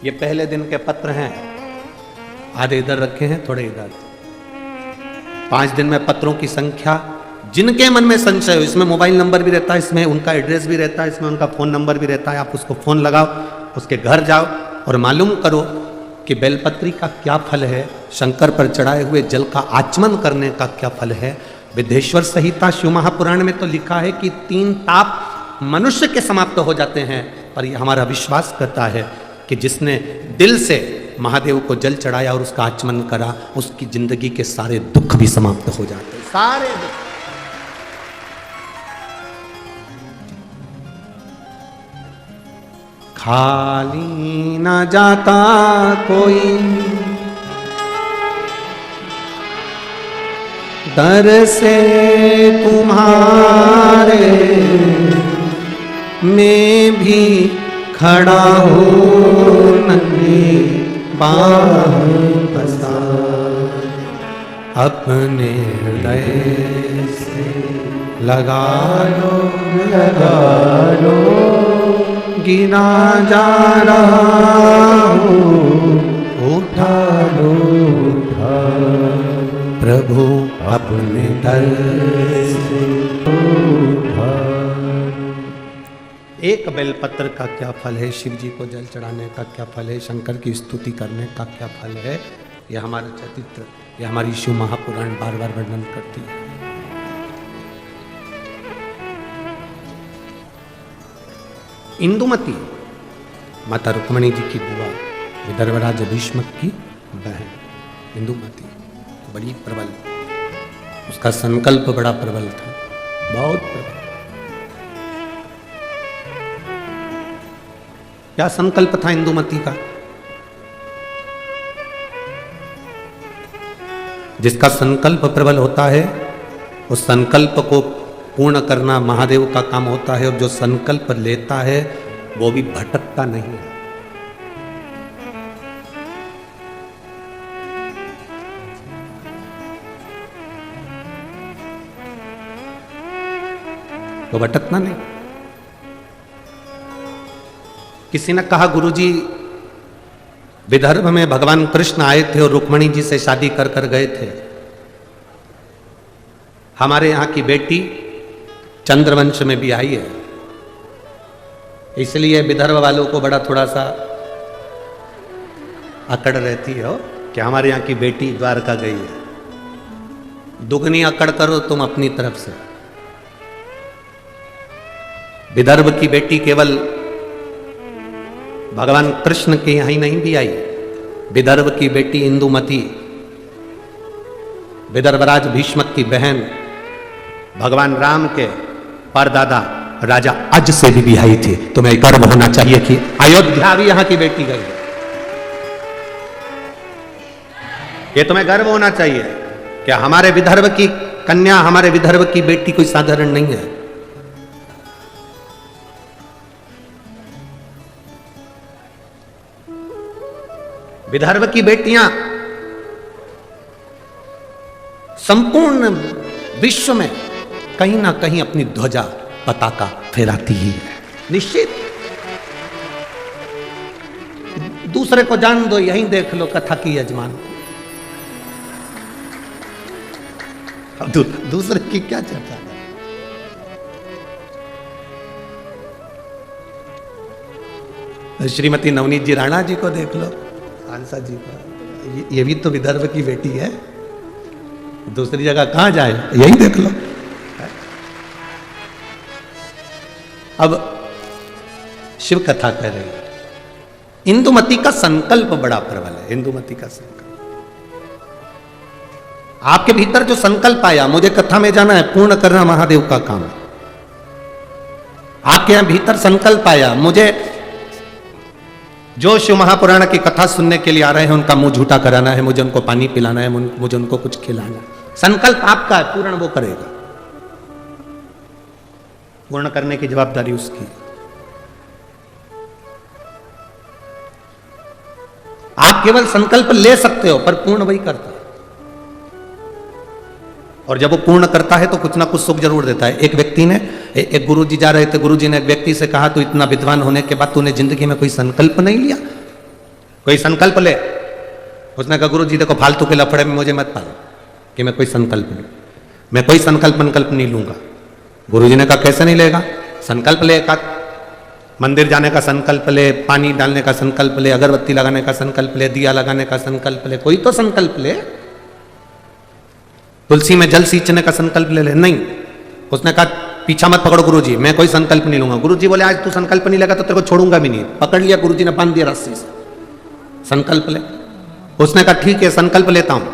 ये पहले दिन के पत्र हैं, आधे इधर रखे हैं, थोड़े इधर। 5 दिन में पत्रों की संख्या, जिनके मन में संशय हो, इसमें मोबाइल नंबर भी रहता है, इसमें उनका एड्रेस भी रहता है, इसमें उनका फोन नंबर भी रहता है। आप उसको फोन लगाओ, उसके घर जाओ और मालूम करो कि बेलपत्री का क्या फल है, शंकर पर चढ़ाए हुए जल का आचमन करने का क्या फल है। विदेश्वर संहिता शिव महापुराण में तो लिखा है कि 3 ताप मनुष्य के समाप्त हो जाते हैं, पर यह हमारा विश्वास करता है कि जिसने दिल से महादेव को जल चढ़ाया और उसका आचमन करा, उसकी जिंदगी के सारे दुख भी समाप्त हो जाते हैं, सारे दुख। खाली न जाता कोई दर से तुम्हारे, मैं भी खड़ा हूँ नंगे बाह पसार, अपने हृदय से लगा लो गिना जा रहा हूँ, उठा लो प्रभु अपने दर से उठा। एक बेलपत्र का क्या फल है, शिव जी को जल चढ़ाने का क्या फल है, शंकर की स्तुति करने का क्या फल है, यह हमारा चरित्र, यह हमारी शिव महापुराण बार बार वर्णन करती है। इंदुमती माता रुक्मणी जी की बुआ, विदर्भराज भीष्मक की बहन इंदुमती, बड़ी प्रबल, उसका संकल्प बड़ा प्रबल था, बहुत प्रबल। क्या संकल्प था इंदुमती का? जिसका संकल्प प्रबल होता है उस संकल्प को पूर्ण करना महादेव का काम होता है, और जो संकल्प लेता है वो भी भटकता नहीं है। वो भटकना नहीं। किसी ने कहा गुरुजी विदर्भ में भगवान कृष्ण आए थे और रुक्मणी जी से शादी कर कर गए थे। हमारे यहां की बेटी चंद्रवंश में भी आई है, इसलिए विदर्भ वालों को बड़ा थोड़ा सा अकड़ रहती है कि हमारे यहां की बेटी द्वारका गई है। दुगनी अकड़ करो तुम अपनी तरफ से। विदर्भ की बेटी केवल भगवान कृष्ण के यहां ही नहीं भी आई, विदर्भ की बेटी इंदुमती विदर्भराज भीष्मक की बहन भगवान राम के परदादा राजा अज से भी आई थी। तुम्हें गर्व होना चाहिए कि अयोध्या भी यहां की बेटी गई है। ये तुम्हें गर्व होना चाहिए कि हमारे विदर्भ की कन्या, हमारे विदर्भ की बेटी कोई साधारण नहीं है। विदर्भ की बेटियां संपूर्ण विश्व में कहीं ना कहीं अपनी ध्वजा पताका फहराती ही है, निश्चित। दूसरे को जान दो, यहीं देख लो कथा की यजमान। अब दूसरे की क्या चर्चा है। श्रीमती नवनीत जी राणा जी को देख लो, आंसा जी को, ये भी तो विदर्भ की बेटी है। दूसरी जगह कहां जाए, यही देख लो। अब शिव कथा कह रही है, इंदुमती का संकल्प बड़ा प्रबल है। इंदुमती का संकल्प, आपके भीतर जो संकल्प आया, मुझे कथा में जाना है, पूर्ण करना महादेव का काम है। आपके यहां भीतर संकल्प आया, मुझे जो शिव महापुराण की कथा सुनने के लिए आ रहे हैं उनका मुंह झूठा कराना है, मुझे उनको पानी पिलाना है, मुझे उनको कुछ खिलाना है। संकल्प आपका है, पूर्ण वो करेगा। पूर्ण करने की जवाबदारी उसकी। आप केवल संकल्प ले सकते हो, पर पूर्ण वही करता है। और जब वो पूर्ण करता है तो कुछ ना कुछ सुख जरूर देता है। एक व्यक्ति ने, एक गुरुजी जा रहे थे, गुरुजी ने एक व्यक्ति से कहा, तू इतना विद्वान होने के बाद तूने जिंदगी में कोई संकल्प नहीं लिया, कोई संकल्प ले। उसने कहा गुरुजी देखो फालतू के लफड़े में मुझे मत पालो कि मैं कोई संकल्प लूं, मैं कोई संकल्प नहीं लूंगा। गुरुजी ने कहा कैसे नहीं लेगा? संकल्प ले, का मंदिर जाने का संकल्प ले, पानी डालने का संकल्प ले, अगरबत्ती लगाने का संकल्प ले, दिया लगाने का संकल्प ले, कोई तो संकल्प ले। तुलसी में जल सींचने का संकल्प ले ले। नहीं, उसने कहा पीछा मत पकड़ो गुरुजी, मैं कोई संकल्प नहीं लूंगा। गुरुजी बोले आज तू संकल्प नहीं लेगा तो तेरे को छोड़ूंगा भी नहीं। पकड़ लिया गुरुजी ने, बांध दिया रस्सी से, संकल्प ले। उसने कहा ठीक है संकल्प लेता हूं,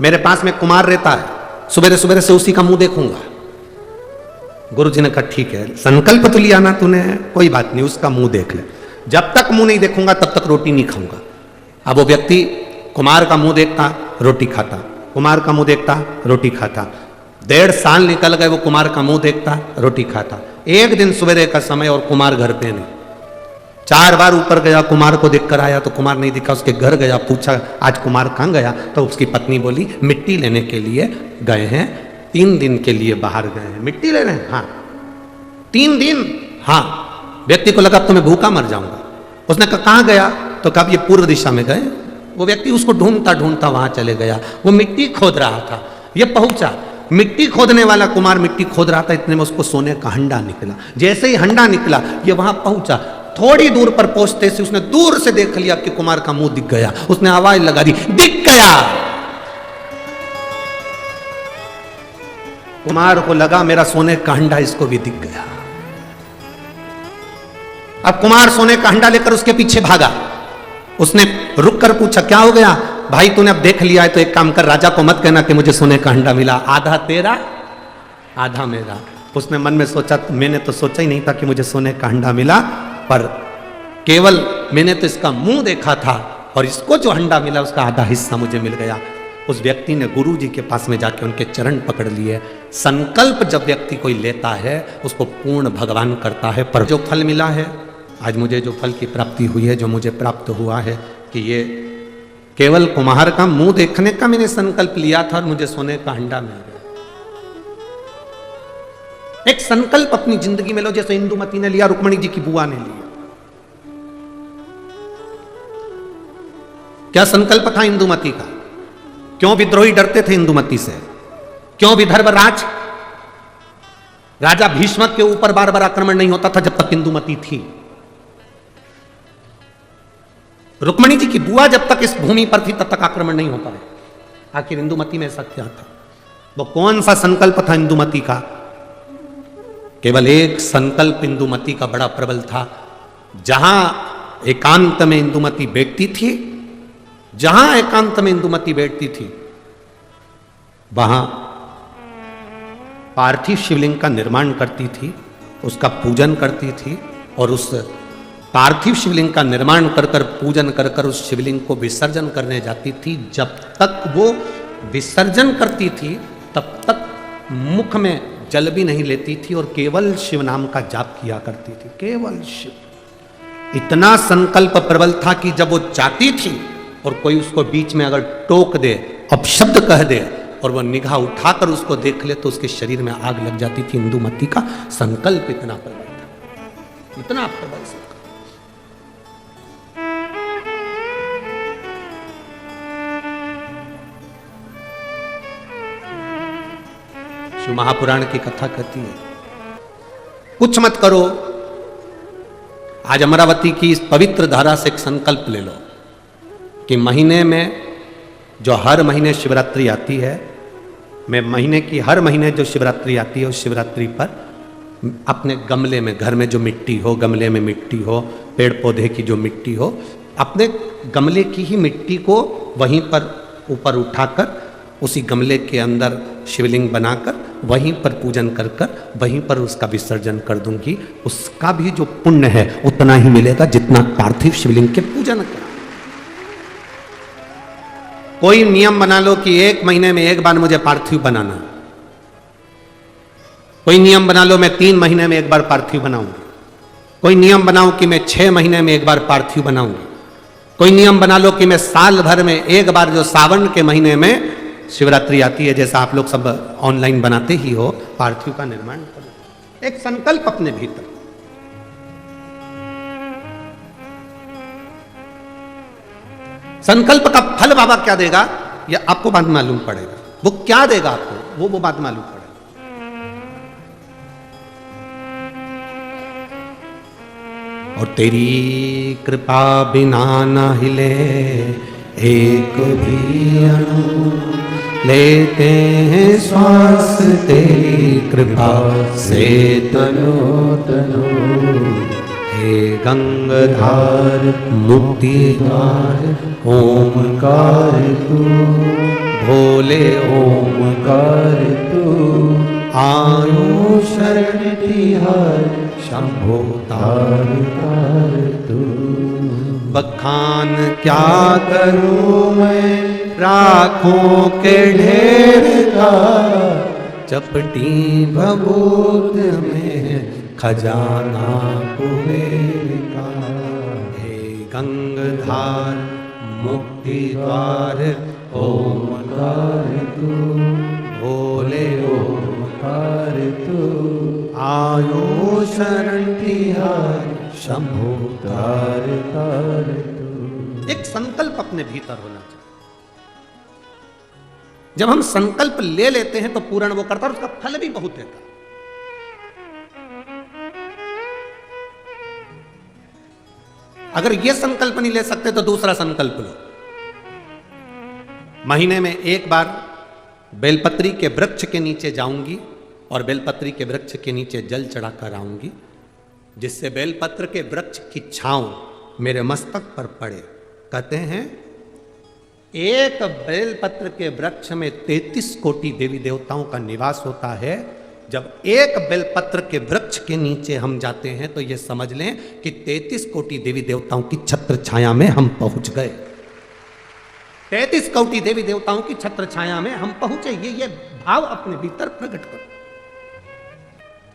मेरे पास में कुमार रहता है, सुबह सुबह से उसी का मुंह देखूंगा। गुरुजी ने कहा ठीक है, संकल्प तो लिया ना तूने, कोई बात नहीं, उसका मुंह देख ले। जब तक मुंह नहीं देखूंगा तब तक रोटी नहीं खाऊंगा। अब वो व्यक्ति कुमार का मुंह देखता, रोटी खाता, कुमार का मुंह देखता, रोटी खाता। 1.5 साल निकल गए, वो कुमार का मुंह देखता, रोटी खाता। एक दिन सवेरे का समय और कुमार घर पे नहीं। 4 बार ऊपर गया, कुमार को देखकर आया तो कुमार नहीं दिखा। उसके घर गया, पूछा आज कुमार कहाँ गया? तो उसकी पत्नी बोली मिट्टी लेने के लिए गए हैं, 3 दिन के लिए बाहर गए हैं। मिट्टी ले रहे हैं? हाँ। 3 दिन? हाँ। व्यक्ति को लगा अब तो मैं भूखा मर जाऊंगा। उसने कहा कहाँ गया? तो कहा ये पूर्व दिशा में गए। वो व्यक्ति उसको ढूंढता ढूंढता वहां चले गया। वो मिट्टी खोद रहा था, ये पहुंचा, मिट्टी खोदने वाला कुमार मिट्टी खोद रहा था, इतने में उसको सोने का हंडा निकला। जैसे ही हंडा निकला ये वहां पहुंचा, थोड़ी दूर पर पहुंचते से उसने दूर से देख लिया कि कुमार का मुंह दिख गया। उसने आवाज लगा दी, दिख गया। कुमार को लगा मेरा सोने का हंडा इसको भी दिख गया। अब कुमार सोने का हंडा लेकर उसके पीछे भागा। उसने रुक कर पूछा, क्या हो गया भाई, तूने अब देख लिया है तो एक काम कर, राजा को मत कहना कि मुझे सोने का हंडा मिला, आधा तेरा आधा मेरा। उसने मन में सोचा, मैंने तो सोचा ही नहीं था कि मुझे सोने का हंडा मिला, पर केवल मैंने तो इसका मुंह देखा था और इसको जो हंडा मिला उसका आधा हिस्सा मुझे मिल गया। उस व्यक्ति ने गुरु जी के पास में जाके उनके चरण पकड़ लिए। संकल्प जब व्यक्ति कोई लेता है उसको पूर्ण भगवान करता है। पर जो फल मिला है, आज मुझे जो फल की प्राप्ति हुई है, जो मुझे प्राप्त हुआ है, कि ये केवल कुम्हार का मुंह देखने का मैंने संकल्प लिया था और मुझे सोने का हंडा मिल गया। एक संकल्प अपनी जिंदगी में लो, जैसे इंदुमती ने लिया, रुक्मणी जी की बुआ ने लिया। क्या संकल्प था इंदुमती का? क्यों विद्रोही डरते थे इंदुमती से? क्यों विदर्भराज राजा भीष्मक के ऊपर बार बार आक्रमण नहीं होता था जब तक इंदुमती थी? रुक्मणी जी की बुआ जब तक इस भूमि पर थी तब तक आक्रमण नहीं होता है। आखिर इंदुमती में ऐसा क्या था? वो कौन सा संकल्प था इंदुमती का? केवल एक संकल्प इंदुमती का बड़ा प्रबल था। जहां एकांत में इंदुमती बैठती थी, जहां एकांत में इंदुमती बैठती थी, वहां पार्थिव शिवलिंग का निर्माण करती थी, उसका पूजन करती थी, और उस पार्थिव शिवलिंग का निर्माण कर कर पूजन कर कर उस शिवलिंग को विसर्जन करने जाती थी। जब तक वो विसर्जन करती थी तब तक मुख में जल भी नहीं लेती थी और केवल शिव नाम का जाप किया करती थी, केवल शिव। इतना संकल्प प्रबल था कि जब वो चाहती थी और कोई उसको बीच में अगर टोक दे, अपशब्द कह दे और वो निगाह उठाकर उसको देख ले तो उसके शरीर में आग लग जाती थी। इंदुमती का संकल्प इतना प्रबल था, इतना प्रबल संकल्प। शिव महापुराण की कथा कहती है, कुछ मत करो, आज अमरावती की इस पवित्र धारा से एक संकल्प ले लो कि महीने में जो हर महीने शिवरात्रि आती है, मैं महीने की हर महीने जो शिवरात्रि आती है उस शिवरात्रि पर अपने गमले में, घर में जो मिट्टी हो, गमले में मिट्टी हो, पेड़ पौधे की जो मिट्टी हो, अपने गमले की ही मिट्टी को वहीं पर ऊपर उठाकर उसी गमले के अंदर शिवलिंग बनाकर वहीं पर पूजन कर कर वहीं पर उसका विसर्जन कर दूंगी। उसका भी जो पुण्य है उतना ही मिलेगा जितना पार्थिव शिवलिंग के पूजन का। कोई नियम बना लो कि 1 महीने में 1 बार मुझे पार्थिव बनाना। कोई नियम बना लो मैं 3 महीने में 1 बार पार्थिव बनाऊंगी। कोई नियम बनाओ कि मैं 6 महीने में 1 बार पार्थिव बनाऊंगी। कोई नियम बना लो कि मैं साल भर में 1 बार, जो सावन के महीने में शिवरात्रि आती है, जैसा आप लोग सब ऑनलाइन बनाते ही हो, पार्थिव का निर्माण करो। एक संकल्प अपने भीतर। संकल्प का फल बाबा क्या देगा ये आपको बाद मालूम पड़ेगा। वो क्या देगा आपको वो बाद मालूम पड़ेगा। और तेरी कृपा बिना न हिले एक भी अणु, लेते हैं श्वास तेरी कृपा से तनो तनो। हे गंगाधार मुक्ति द्वार ओमकार तू, भोले ओमकार तू। आयो शरण तिहार शंभो तार तार तू। बखान क्या करूं मैं राखों के ढेर का, चपटी भभूत में खजाना कुबेर का। हे गंगाधार मुक्ति द्वार ओमकार तू, भोले ओमकार तू। आयो शरण तिहार शंभो तार तार तू। एक संकल्प अपने भीतर होना चाहिए। जब हम संकल्प ले लेते हैं तो पूर्ण वो करता है और उसका फल भी बहुत देता है। अगर ये संकल्प नहीं ले सकते तो दूसरा संकल्प लो। महीने में 1 बार बेलपत्री के वृक्ष के नीचे जाऊंगी और बेलपत्री के वृक्ष के नीचे जल चढ़ाकर आऊंगी। जिससे बेलपत्र के वृक्ष की छांव मेरे मस्तक पर पड़े। कहते हैं एक बेलपत्र के वृक्ष में 33 कोटि देवी देवताओं का निवास होता है। जब एक बेलपत्र के वृक्ष के नीचे हम जाते हैं तो यह समझ लें कि 33 कोटि देवी देवताओं की छत्र छाया में हम पहुंच गए। 33 कोटि देवी देवताओं की छत्र छाया में हम पहुंचे। ये भाव अपने भीतर प्रकट करो।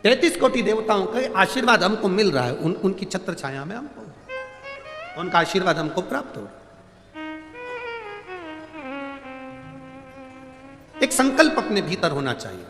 33 कोटि देवताओं का आशीर्वाद हमको मिल रहा है, उनकी छत्र छाया में हम पहुंचे, उनका आशीर्वाद हमको प्राप्त हो रहा है। एक संकल्प अपने भीतर होना चाहिए।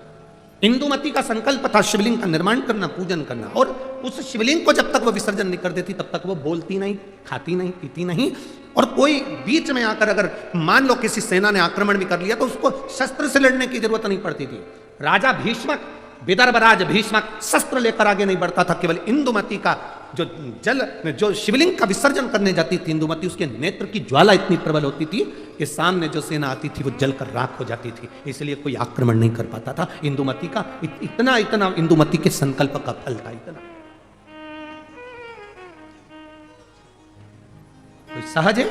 इंदुमती का संकल्प था शिवलिंग का निर्माण करना, पूजन करना, और उस शिवलिंग को जब तक वो विसर्जन नहीं कर देती तब तक वो बोलती नहीं, खाती नहीं, पीती नहीं। और कोई बीच में आकर अगर मान लो किसी सेना ने आक्रमण भी कर लिया तो उसको शस्त्र से लड़ने की जरूरत नहीं पड़ती थी। राजा भीष्मक, विदर्भराज भीष्मक शस्त्र लेकर आगे नहीं बढ़ता था। केवल इंदुमती का जो शिवलिंग का विसर्जन करने जाती थी इंदुमती, उसके नेत्र की ज्वाला इतनी प्रबल होती थी कि सामने जो सेना आती थी वो जलकर राख हो जाती थी, इसलिए कोई आक्रमण नहीं कर पाता था। इंदुमती का इतना इंदुमती के संकल्प का फल था। इतना कोई सहज है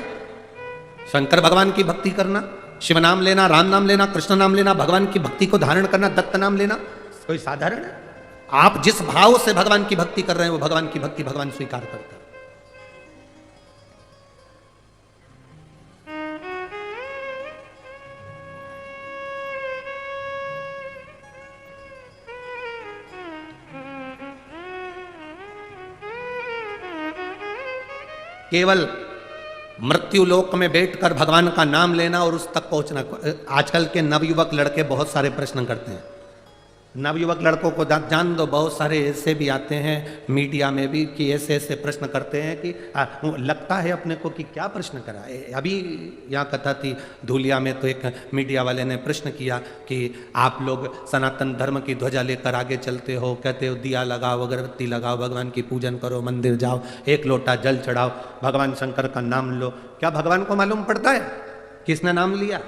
शंकर भगवान की भक्ति करना, शिव नाम लेना, राम नाम लेना, कृष्ण नाम लेना, भगवान की भक्ति को धारण करना, दत्त नाम लेना, कोई साधारण है? आप जिस भाव से भगवान की भक्ति कर रहे हैं वो भगवान की भक्ति भगवान स्वीकार करता है। केवल मृत्यु लोक में बैठकर भगवान का नाम लेना और उस तक पहुंचना। आजकल के नवयुवक लड़के बहुत सारे प्रश्न करते हैं। नवयुवक लड़कों को जान दो, बहुत सारे ऐसे भी आते हैं मीडिया में भी कि ऐसे ऐसे प्रश्न करते हैं कि लगता है अपने को कि क्या प्रश्न करा। अभी यहाँ कथा थी धूलिया में, तो एक मीडिया वाले ने प्रश्न किया कि आप लोग सनातन धर्म की ध्वजा लेकर आगे चलते हो, कहते हो दिया लगाओ, अगरबत्ती लगाओ, भगवान की पूजन करो, मंदिर जाओ, एक लोटा जल चढ़ाओ, भगवान शंकर का नाम लो। क्या भगवान को मालूम पड़ता है किसने नाम लिया?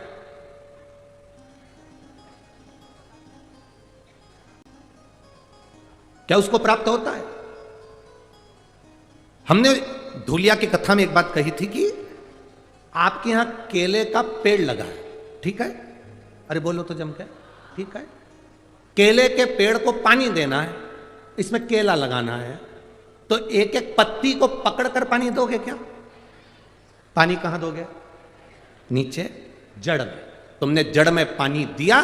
क्या उसको प्राप्त होता है? हमने धूलिया की कथा में एक बात कही थी कि आपके यहां केले का पेड़ लगा है, ठीक है? अरे बोलो तो जम के, ठीक है? केले के पेड़ को पानी देना है, इसमें केला लगाना है, तो एक एक पत्ती को पकड़कर पानी दोगे क्या? पानी कहां दोगे? नीचे जड़ में। तुमने जड़ में पानी दिया,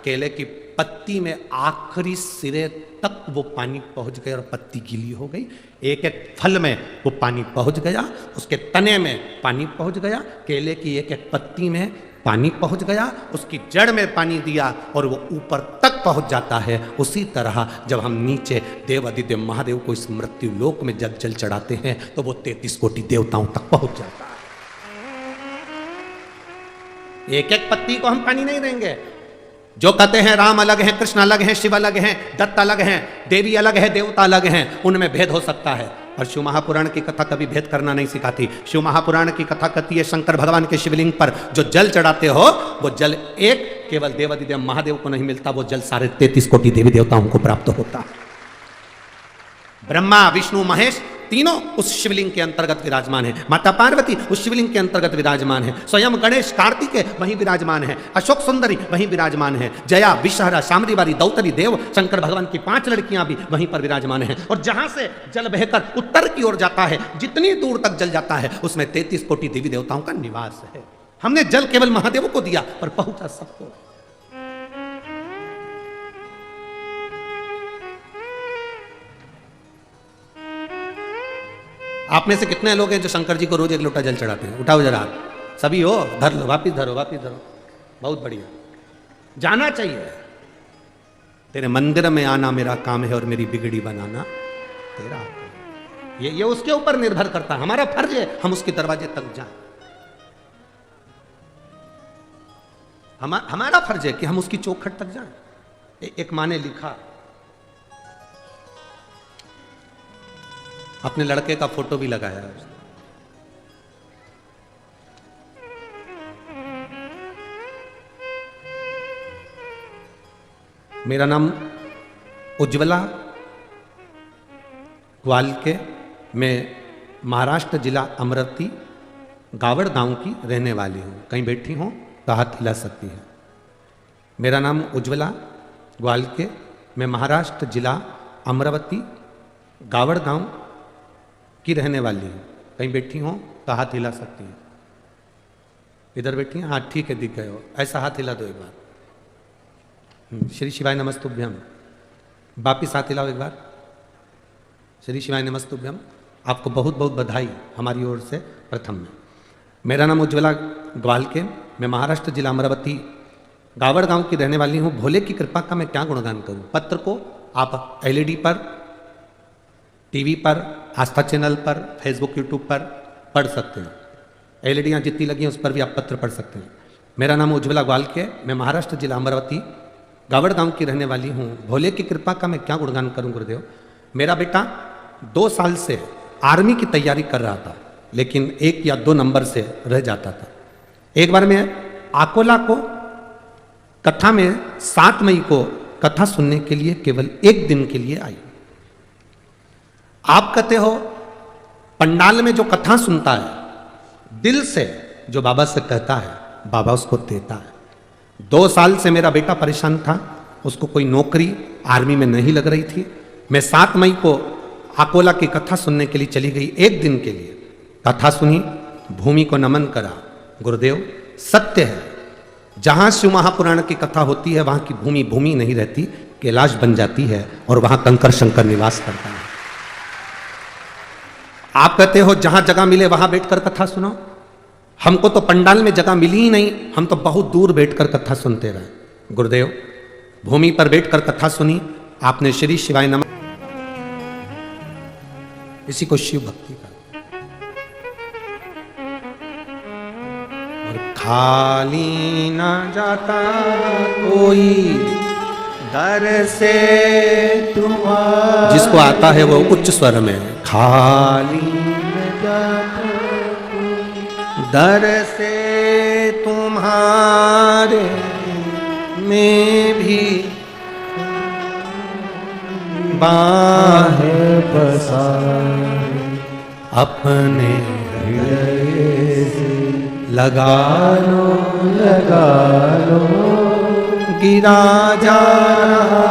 केले की पत्ती में आखिरी सिरे तक वो पानी पहुंच गया और पत्ती गीली हो गई। एक एक फल में वो पानी पहुंच गया, उसके तने में पानी पहुंच गया, केले की एक एक पत्ती में पानी पहुंच गया, उसकी जड़ में पानी दिया और वो ऊपर तक पहुंच जाता है। उसी तरह जब हम नीचे देवादिदेव महादेव को इस मृत्यु लोक में जब जल चढ़ाते हैं तो वो 33 कोटि देवताओं तक पहुंच जाता है। एक एक पत्ती को हम पानी नहीं देंगे। जो कहते हैं राम अलग हैं, कृष्ण अलग हैं, शिव अलग हैं, दत्त अलग हैं, देवी अलग है, देवता अलग हैं, उनमें भेद हो सकता है, और शिव महापुराण की कथा कभी भेद करना नहीं सिखाती। शिव महापुराण की कथा कहती है शंकर भगवान के शिवलिंग पर जो जल चढ़ाते हो वो जल एक केवल देवादिदेव महादेव को नहीं मिलता, वो जल सारे 33 कोटि देवी देवताओं को प्राप्त होता है। ब्रह्मा विष्णु महेश तीनों उस शिवलिंग के अंतर्गत विराजमान है। माता पार्वती उस शिवलिंग के अंतर्गत विराजमान है। स्वयं गणेश कार्तिकेय वहीं विराजमान है। अशोक सुंदरी वहीं विराजमान है। जया विषहरा शामरीवारी दौतरी देव शंकर भगवान की 5 लड़कियां भी वहीं पर विराजमान है। और जहां से जल बहकर उत्तर की ओर जाता है, जितनी दूर तक जल जाता है उसमें 33 कोटि देवी देवताओं का निवास है। हमने जल केवल महादेव को दिया पर पहुंचा सबको। आप में से कितने लोग हैं जो शंकर जी को रोज 1 लोटा जल चढ़ाते हैं? उठाओ जरा हाथ। सभी हो? धर लो, वापिस धरो, वापिस धरो। बहुत बढ़िया, जाना चाहिए। तेरे मंदिर में आना मेरा काम है और मेरी बिगड़ी बनाना तेरा काम। ये उसके ऊपर निर्भर करता है। हमारा फर्ज है हम उसके दरवाजे तक जाएं। हमारा फर्ज है कि हम उसकी चौखट तक जाएं। एक माँ ने लिखा, अपने लड़के का फोटो भी लगाया है उसने। मेरा नाम उज्ज्वला ग्वालियर में महाराष्ट्र जिला अमरावती गावड़ गांव की रहने वाली हूँ। कहीं बैठी हूँ तो हाथ हिला सकती है। मेरा नाम उज्ज्वला, ग्वालियर में महाराष्ट्र जिला अमरावती गावड़ गांव की रहने वाली हूँ। कहीं बैठी हूँ तो हाथ हिला सकती है। इधर बैठी हैं? हाँ ठीक है, दिख गए हो। ऐसा हाथ हिला दो एक बार। श्री शिवाय नमस्तुभ्यम। वापिस हाथ हिलाओ एक बार। श्री शिवाय नमस्तुभ्यम। आपको बहुत बहुत बधाई हमारी ओर से। प्रथम में मेरा नाम उज्ज्वला, ग्वालियर मैं महाराष्ट्र जिला अमरावती गावड़ गांव की रहने वाली हूँ। भोले की कृपा का मैं क्या गुणगान करूँ। पत्र को आप एलईडी पर, टीवी पर, आस्था चैनल पर, फेसबुक, यूट्यूब पर पढ़ सकते हैं। एलईडियाँ जितनी लगी हैं उस पर भी आप पत्र पढ़ सकते हैं। मेरा नाम उज्ज्वला, ग्वालियर मैं महाराष्ट्र जिला अमरावती गावड़ गांव की रहने वाली हूँ। भोले की कृपा का मैं क्या गुणगान करूँ गुरुदेव। मेरा बेटा 2 साल से आर्मी की तैयारी कर रहा था, लेकिन 1 या 2 नंबर से रह जाता था। एक बार मैं अकोला को कथा में 7 मई को कथा सुनने के लिए केवल 1 दिन के लिए आई। आप कहते हो पंडाल में जो कथा सुनता है, दिल से जो बाबा से कहता है, बाबा उसको देता है। 2 साल से मेरा बेटा परेशान था, उसको कोई नौकरी आर्मी में नहीं लग रही थी। मैं 7 मई को अकोला की कथा सुनने के लिए चली गई। 1 दिन के लिए कथा सुनी, भूमि को नमन करा। गुरुदेव सत्य है, जहां शिव महापुराण की कथा होती है वहां की भूमि भूमि नहीं रहती, कैलाश बन जाती है और वहां कंकर शंकर निवास करता है। आप कहते हो जहां जगह मिले वहां बैठकर कथा सुनो। हमको तो पंडाल में जगह मिली ही नहीं, हम तो बहुत दूर बैठकर कथा सुनते रहे। गुरुदेव भूमि पर बैठकर कथा सुनी आपने। श्री शिवाय नमः, इसी को शिव भक्ति का। और खाली ना जाता कोई दर से तुम्हारा, जिसको आता है वो उच्च स्वर में खाली न जाता दर से तुम्हारे में भी बाह पसारे अपने हृदय से लगा लो गिरा जा रहा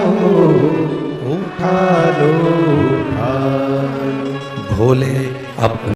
हो, उठा लो भोले अपने